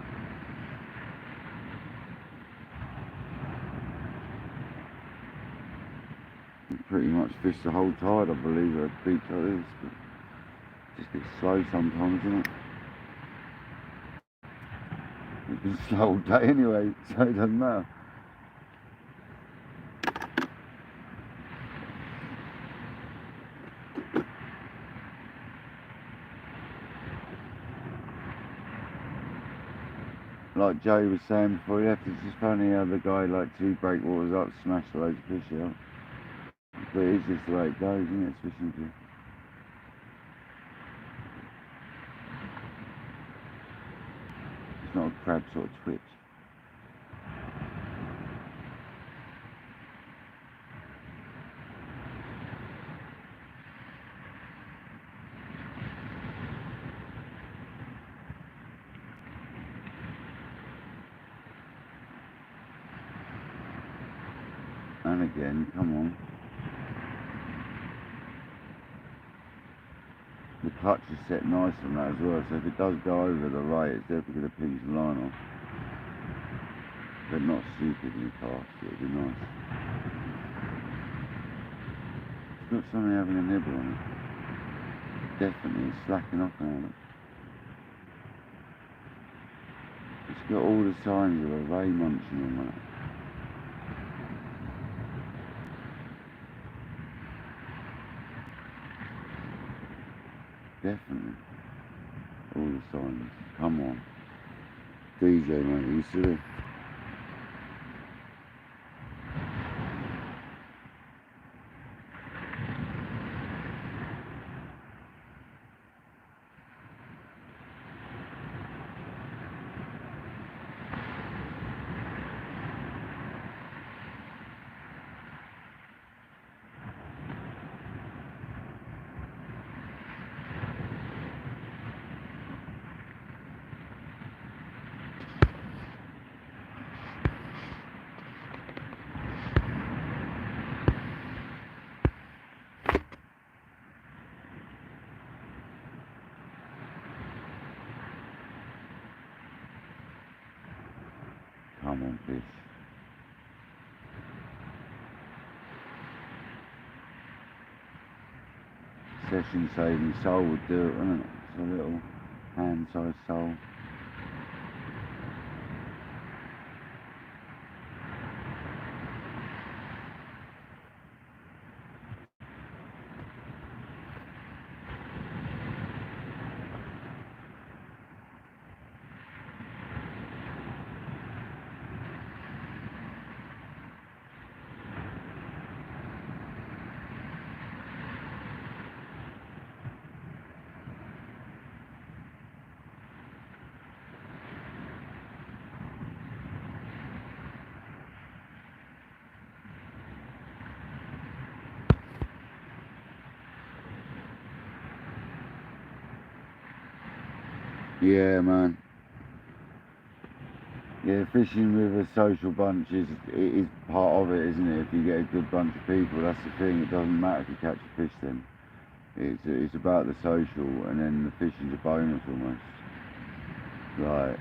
You pretty much fish the whole tide, I believe, at a beach like this, but just gets slow sometimes, isn't it? It's been slow all day anyway, so it doesn't matter. Like Joe was saying before he left, it's just funny how the guy like 2 breakwaters up, smashed a load of fish out. But it's just the way it goes, isn't it, fishing fish? It's not a crab sort of twitch. And again, come on. The clutch is set nice on that as well, so if it does go over the right, it's definitely going to pinch the line off. But not stupidly fast, it'll be nice. It's got something having a nibble on it. Definitely, it's slacking off on it. It's got all the signs of a ray munching on that. Definitely. All the signs. Come on. DJ, mate, you silly. Come on, fish. Session saving sole would do it, wouldn't it? It's a little hand-sized sole. Yeah, man. Yeah, fishing with a social bunch is part of it, isn't it? If you get a good bunch of people, that's the thing. It doesn't matter if you catch a fish then. It's about the social, and then the fishing's a bonus almost. Like,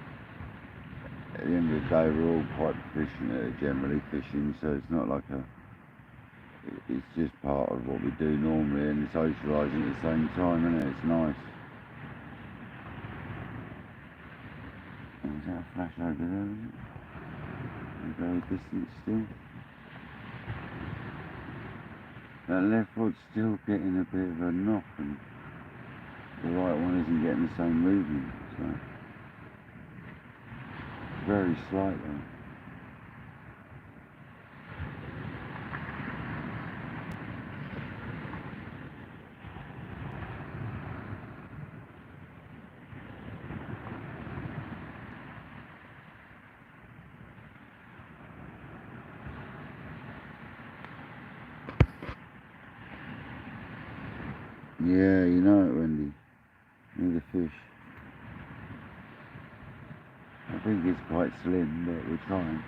at the end of the day, we're all quite proficient at it, generally, fishing, so it's not like it's just part of what we do normally, and socialising at the same time, isn't it? It's nice. Is that a flash over there, is it? Very distant still. That left rod's still getting a bit of a knock, and the right one isn't getting the same movement, so. very slightly. Yeah, you know it, Wendy. Need a fish. I think it's quite slim, but we're trying.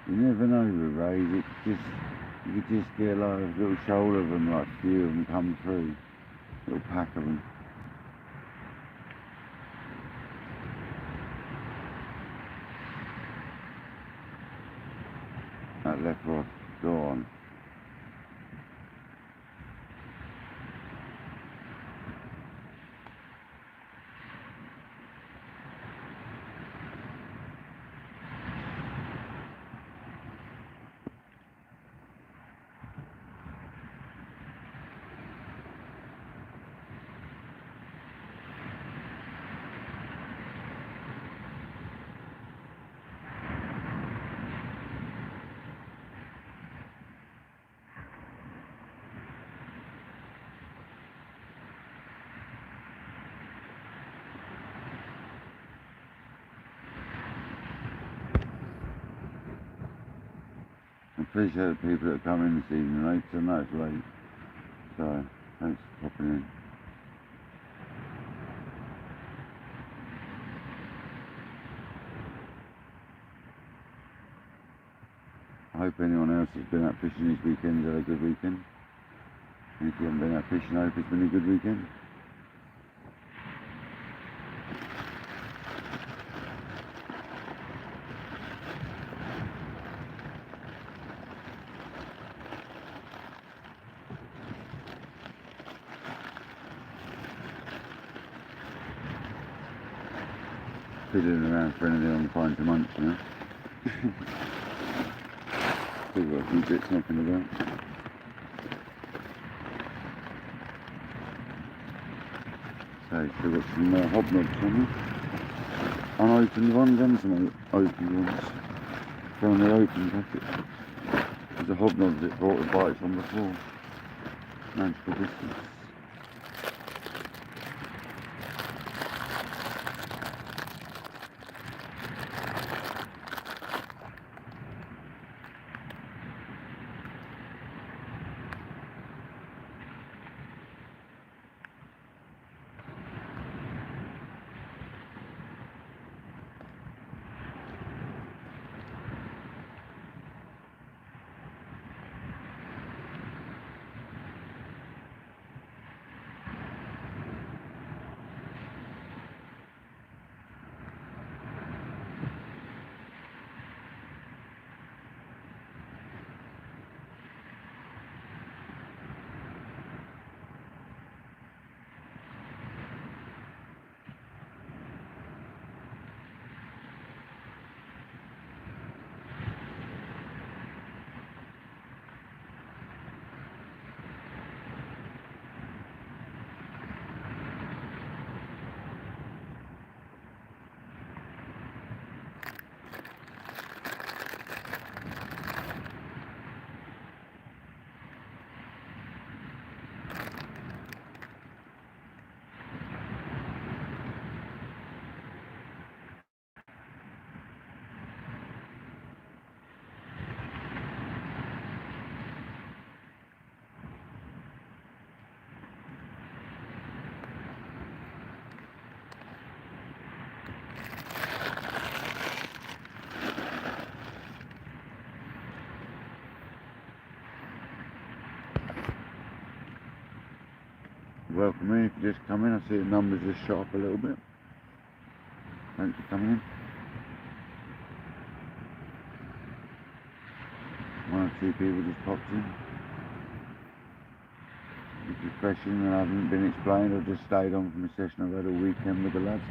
You never know with rays. You could just get like a little shoal of them, like a few of them come through. Little pack of them. That left rod, go on. I appreciate the people that come in this evening, late, so I know it's late. So, thanks for popping in. I hope anyone else has been out fishing this weekend had a good weekend. And if you haven't been out fishing, I hope it's been a good weekend. Fiddling around for anything on the find to munch, you know. Still got a few bits knocking about. So, still got some hobnobs on me. Unopened ones and some opened ones. From the open packet. There's a hobnob that brought the bites on before. Magical distance. Welcome in if you just come in. I see the numbers just shot up a little bit. Thanks for coming in. One or two people just popped in. If you're fresh in and I haven't been explained, I've just stayed on from a session I've had all weekend with the lads.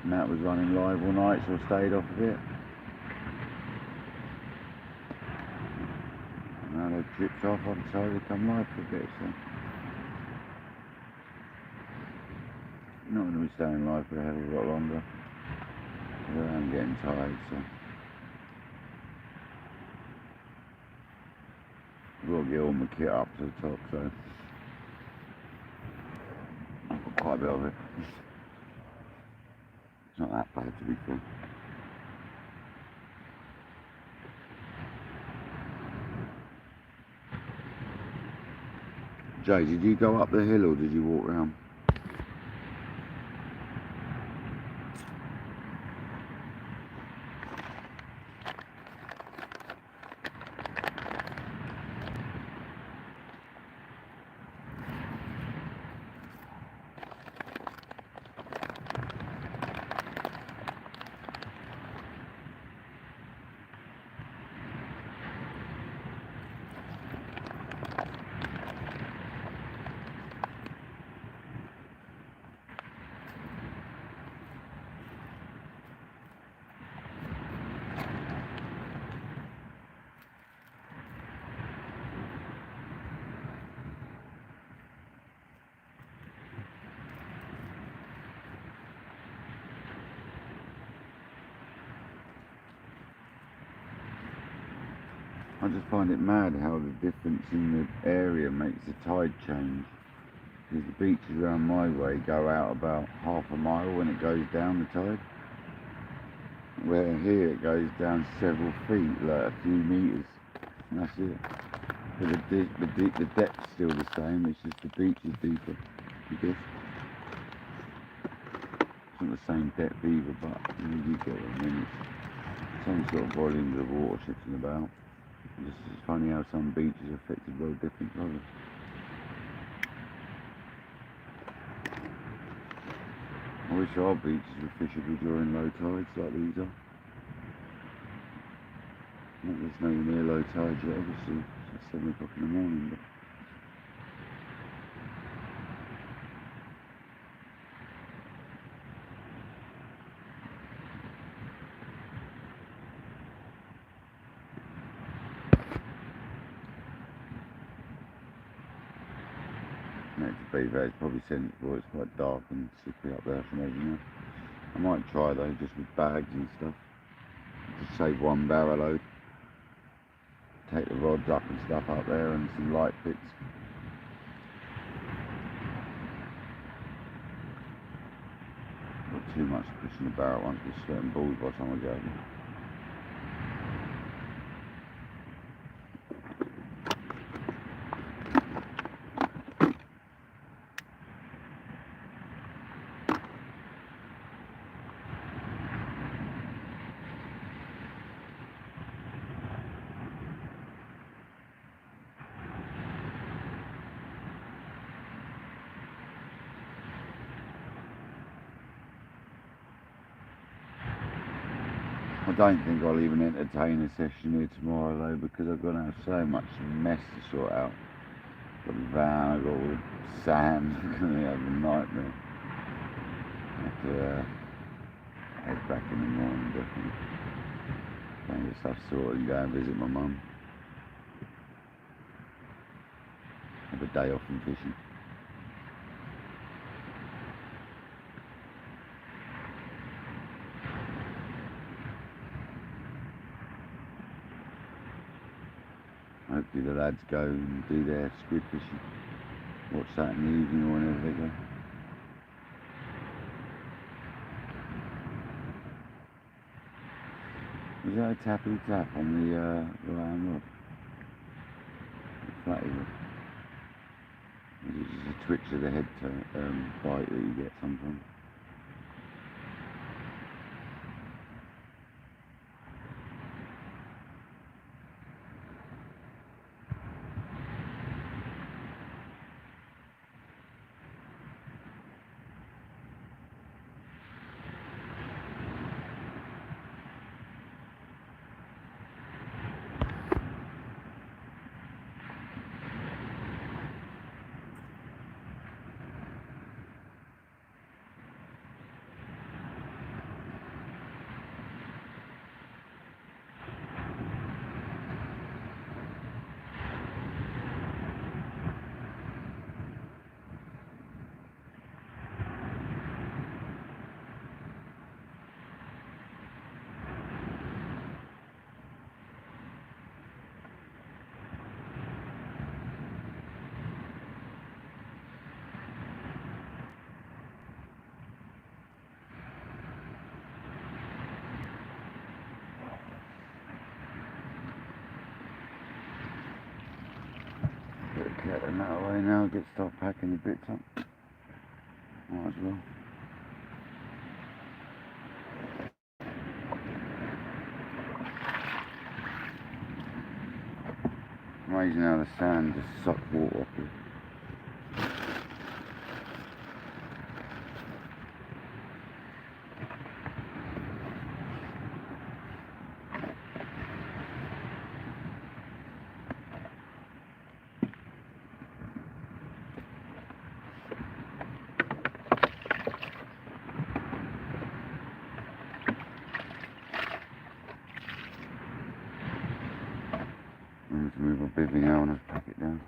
And that was running live all night, so I stayed off of it. And now they've tripped off, I've decided to come live for a bit, so. Not going to be staying alive for a hell of a lot longer. I'm getting tired, so I've got to get all my kit up to the top, so I've got quite a bit of it. It's not that bad, to be fair. Jay, did you go up the hill or did you walk round? I just find it mad how the difference in the area makes the tide change. Because the beaches around my way go out about half a mile when it goes down the tide. Where here it goes down several feet, like a few metres, and that's it. But the depth's still the same, it's just the beach is deeper, I guess. It's not the same depth either, but you get what I mean. It's some sort of volumes of water shifting about. It's funny how some beaches are affected by different colours. I wish our beaches were fishable during low tides like these are. Not there's nowhere near low tide yet, obviously. It's 7 o'clock in the morning, but next to Beaver is probably sensible. It's quite dark and slippery up there from everywhere. I might try though, just with bags and stuff. Just save one barrel load. Take the rods up and stuff up there and some light picks. Got too much pushing the barrel once we're sweating balls by the time I get over. I don't think I'll even entertain a session here tomorrow though, because I've got to have so much mess to sort out. I've got the van, I've got all the sand, I'm going to have a nightmare. I have to head back in the morning definitely. Try and get stuff sorted and go and visit my mum. Have a day off from fishing. Hopefully the lads go and do their squid fishing. Watch that in the evening or whenever they go. Was that a tappy tap on the round rod? The flatty rod? Or is it just a twitch of the head bite that you get sometimes? Putting that away now, start packing the bits up. Might as well. Amazing how the sand just sucks water off it. I need to move my bivvy now and I'll pack it down.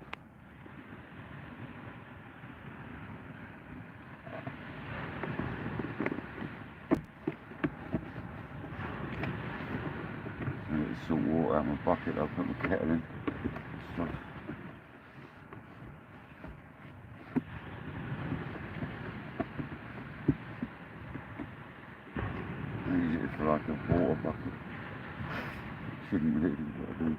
I get the salt water out of my bucket, I'll put my kettle in. Stuff. I use it for like a water bucket. Shouldn't really, but I do.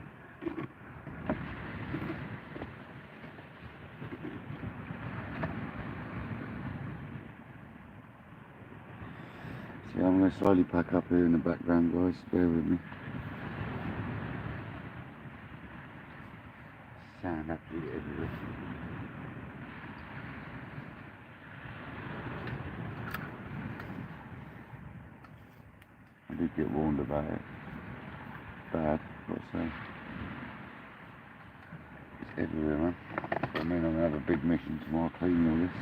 See, I'm going to slowly pack up here in the background, guys. Bear with me. Sand absolutely everywhere. I did get warned about it. Bad, what I say. It's everywhere, man. I mean, I'm going to have a big mission tomorrow cleaning all this.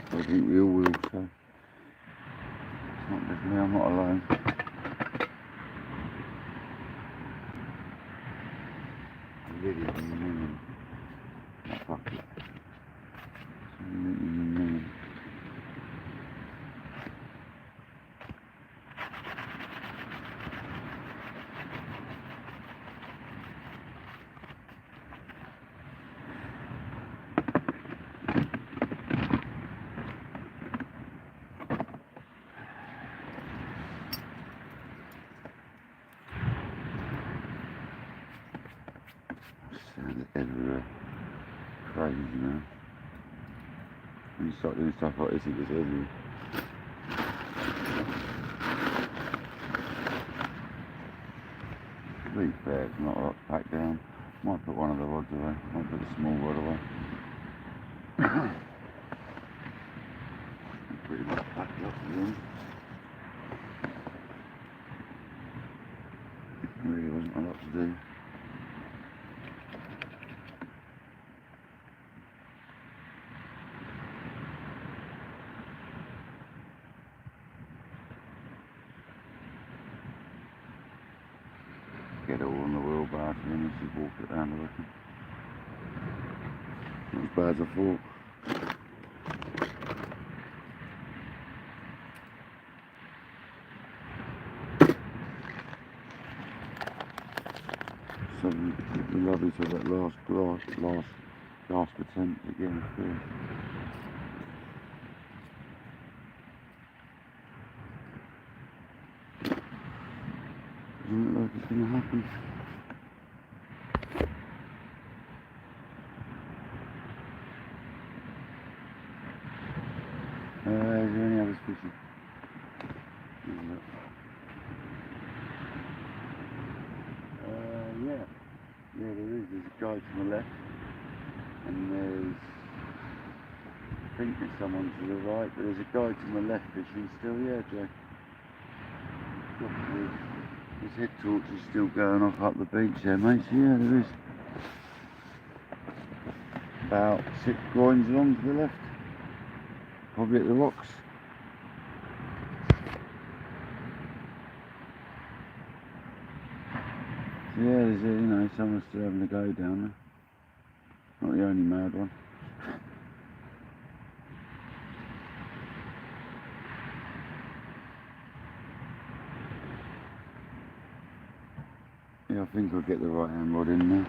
I think we all will, so it's not just me, I'm not alone. I really am in the million. That bucket. It's in the million. Sand everywhere. Crazy, man. When you start doing stuff like this, it gets everywhere. To be fair, it's not a lot to pack down. Might put one of the rods away. Might put the small rod away. Pretty much packed up again. Really wasn't a lot to do. Get it all on the wheelbarrow and then just walk it around, I reckon. Not as bad as I thought. So the lovely to that last attempt at getting through. Doesn't look like it's going to happen. Is there any others fishing? Yeah, there is. There's a guy to the left, and there's, I think there's someone to the right, but there's a guy to my left fishing still. Yeah, Joe. His head torch is still going off up the beach there, mate. So yeah, there is. About 6 groins along to the left. Probably at the rocks. So yeah, there's someone still having a go down there. Not the only mad one. Yeah, I think I'll get the right hand rod in there.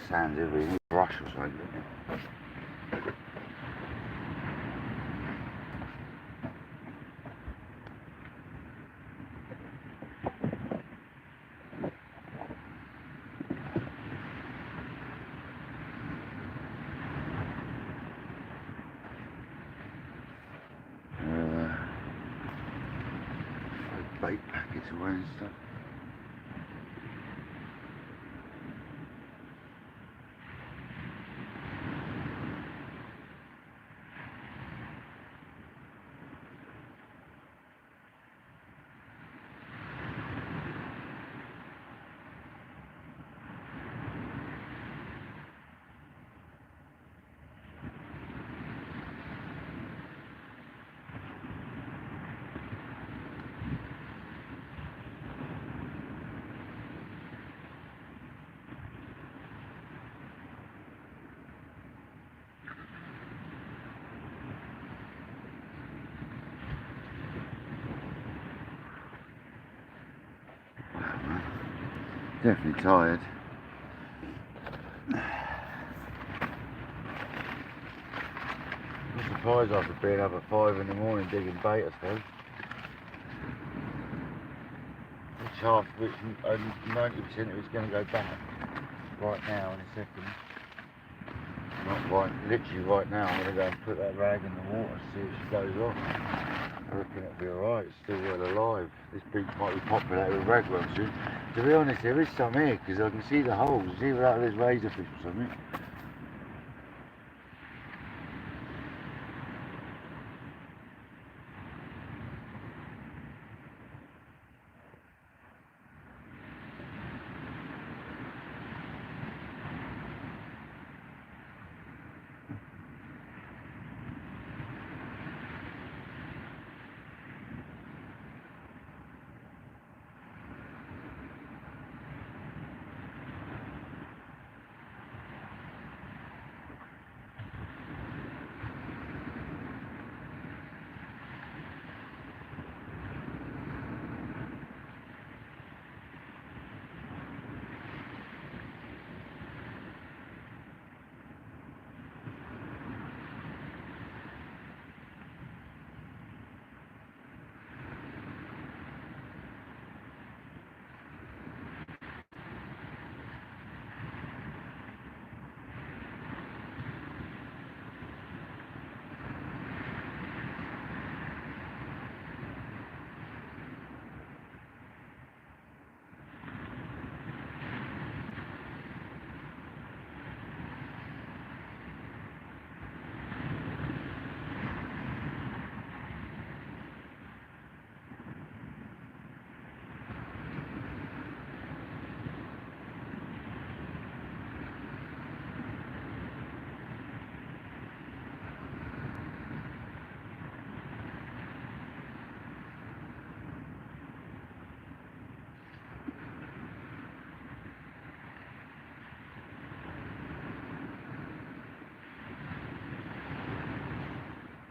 Sounds every brush or something, doesn't it? Bait packets away and stuff. Definitely tired. I'm surprised after being up at 5 in the morning digging bait, I suppose. Which 90% of it's going to go back right now in a second. Not right, literally right now. I'm going to go and put that rag in the water, see if she goes off. I reckon it'll be alright. It's still well alive. This beach might be populated with ragworms soon. To be honest, there is some here because I can see the holes. It's either out of this razorfish or something.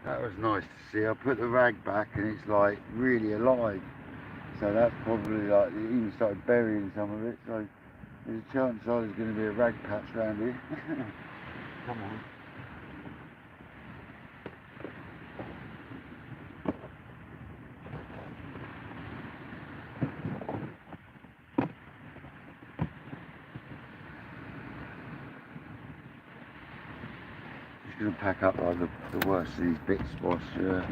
That was nice to see. I put the rag back and it's like really alive. So that's probably like, it even started burying some of it. So there's a chance there's going to be a rag patch around here. Come on. Just going to pack up like the worst of these bits whilst you're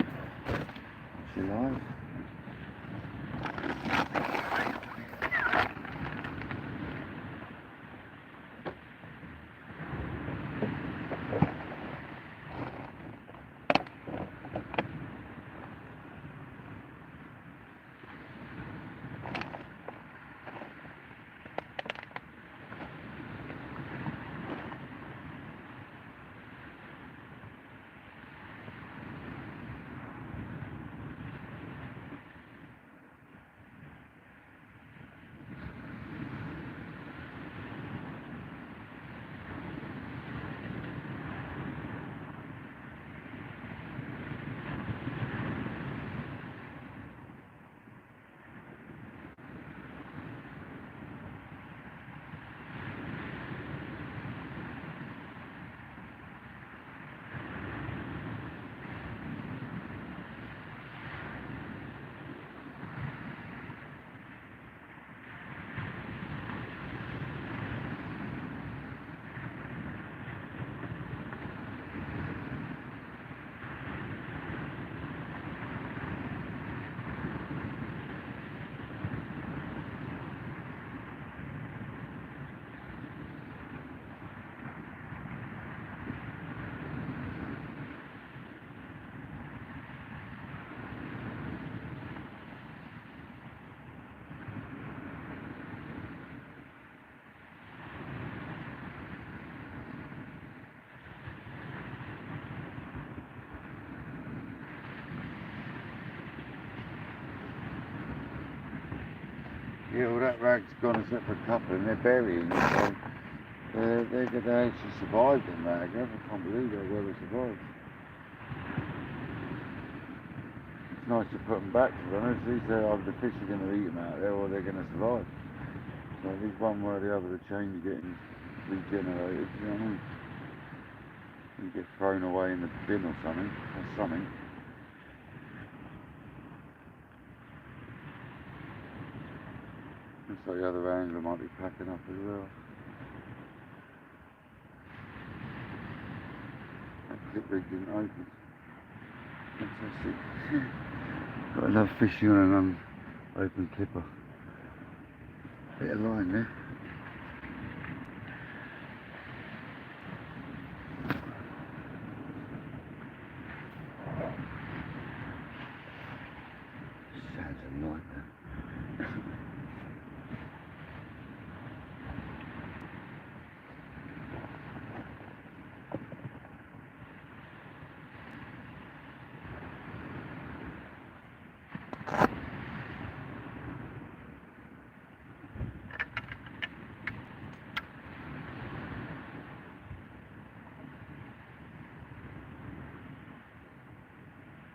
alive. Yeah, well that rag's gone a separate couple and they're burying it, so they actually survived in rag. I can't believe how well they survived. It's nice to put them back, to be honest. These either the fish are going to eat them out there or they're going to survive. So at least one way or the other the chain's getting regenerated, you know what I mean? You get thrown away in the bin or something. Or something. Looks like the other angler might be packing up as well. That clip rig didn't open. Fantastic. Gotta love fishing on an open clipper. Bit of line there. Sounds a nightmare.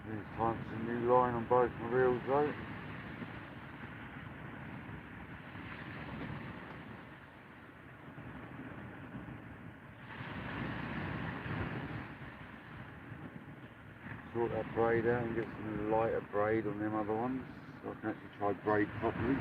There's time for some new line on both my reels though. Sort that braid out and get some lighter braid on them other ones so I can actually try braid properly.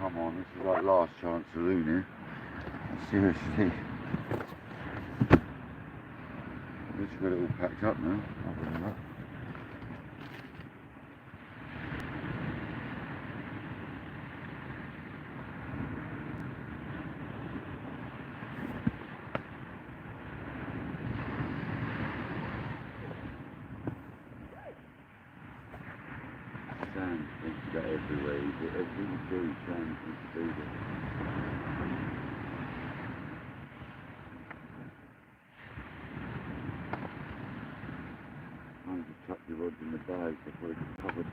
Come on, this is like last chance saloon here. Seriously. I've just got it all packed up now. Other than that. Sand seems to go everywhere. Everything you do, sand seems to be there. Trying to chuck your rods in the bag before it gets covered.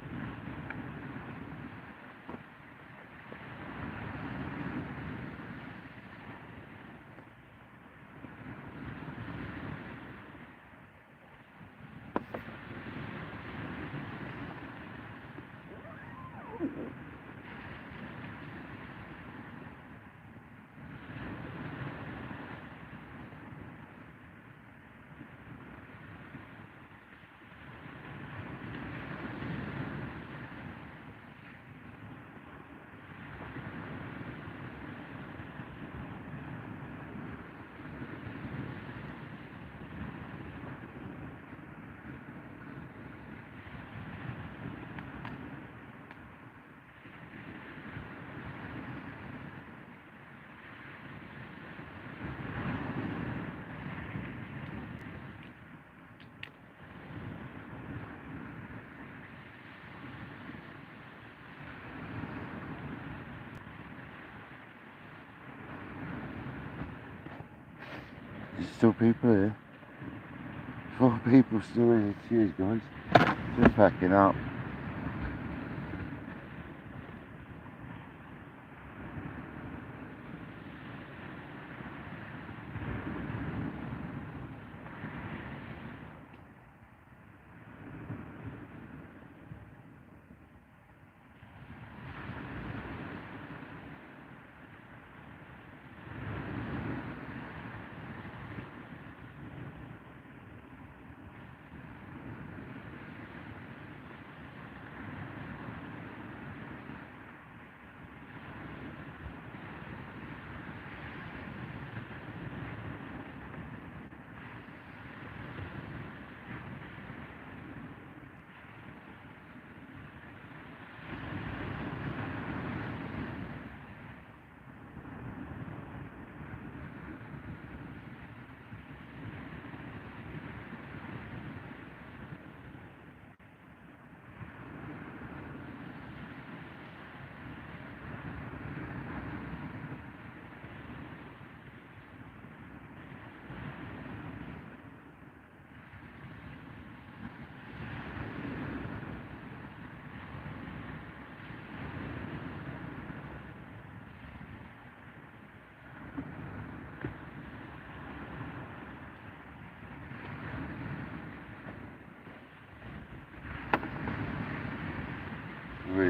There's still people here. 4 people still here. Cheers guys. Just packing up.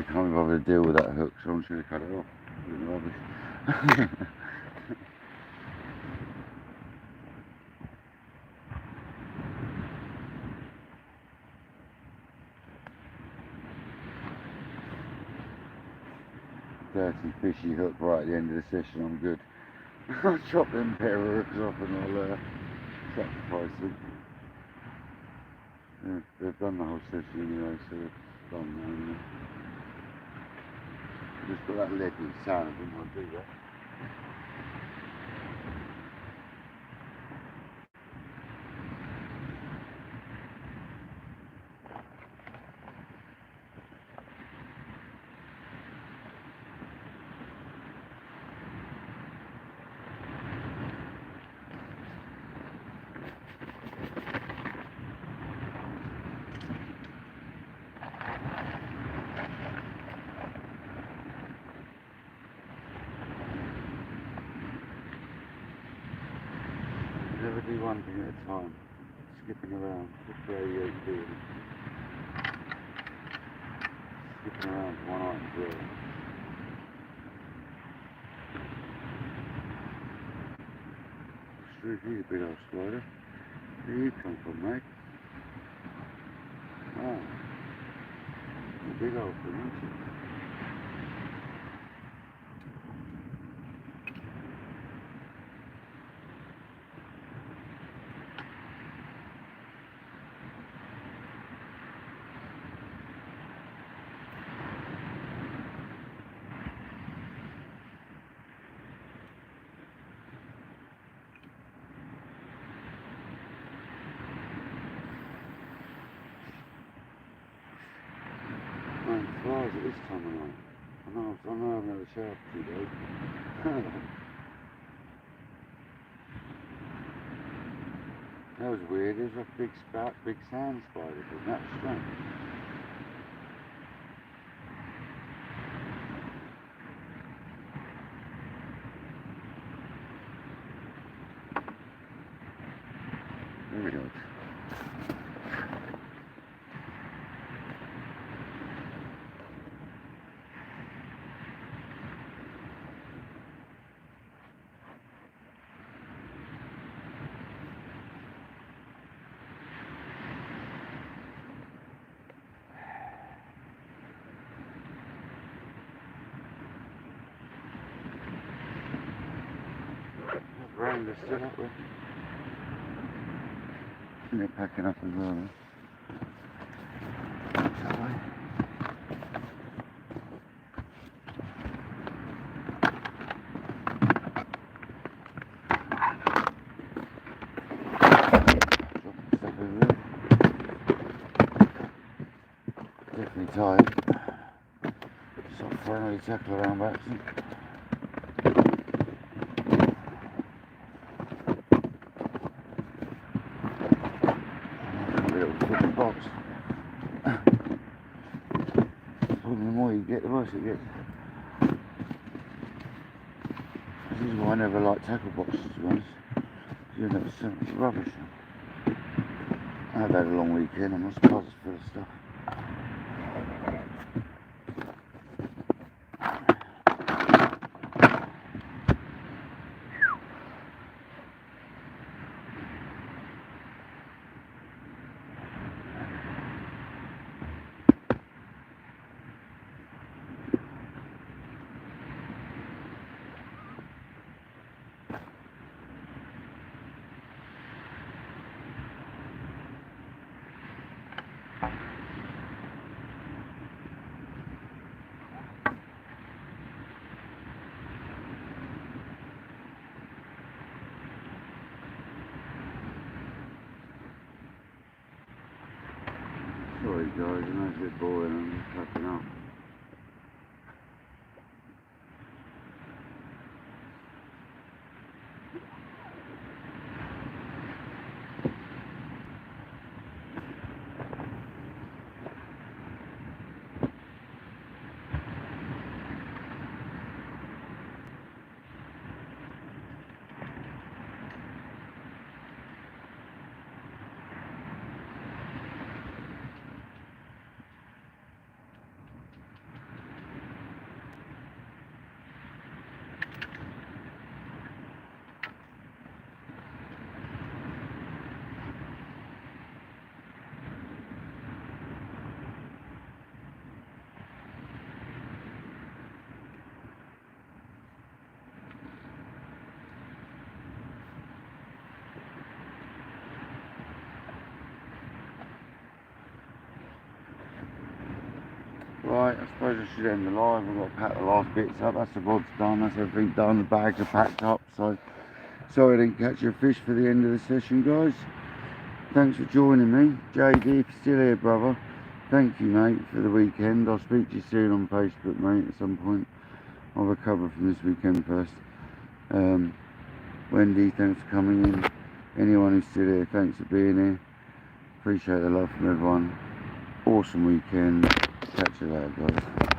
really can't be bothered to deal with that hook, so I'm just going to cut it off. It's rubbish. Dirty fishy hook right at the end of the session, I'm good. I'll chop them pair of hooks off and I'll sacrifice them. Yeah, they've done the whole session anyway, so it's done now. Just got that lead in the sand, I didn't want to do that. Never do one thing at a time. Skipping around, just the ADHD. Skipping around from one item to the other. Streaky, you big old spider. Where you come from, mate? Oh, a big old thing, isn't it? Man, flies at this time of night. I know I haven't had a shower for 2 days. That was weird. There's a big sand spider thing. That's strange. Very odd. Rain, they're still up there. And they're packing up as well. Stuff over there. Definitely tired. Stop throwing the tackle around by accident. Box. Probably the more you get, the worse it gets. This is why I never like tackle boxes, to be honest. You end up with so much rubbish. I've had a long weekend and my closet's full of stuff. Sorry guys, I know it's a bit boring, I'm just catching up. mate, I suppose I should end the live. I've got to pack the last bits up. That's the rod's done, that's everything done, the bags are packed up. So sorry I didn't catch your fish for the end of the session, guys. Thanks for joining me. JD, if you're still here, brother, thank you, mate, for the weekend. I'll speak to you soon on Facebook, mate, at some point. I'll recover from this weekend first. Wendy, thanks for coming in. Anyone who's still here, thanks for being here. Appreciate the love from everyone. Awesome weekend. Catch you later, guys.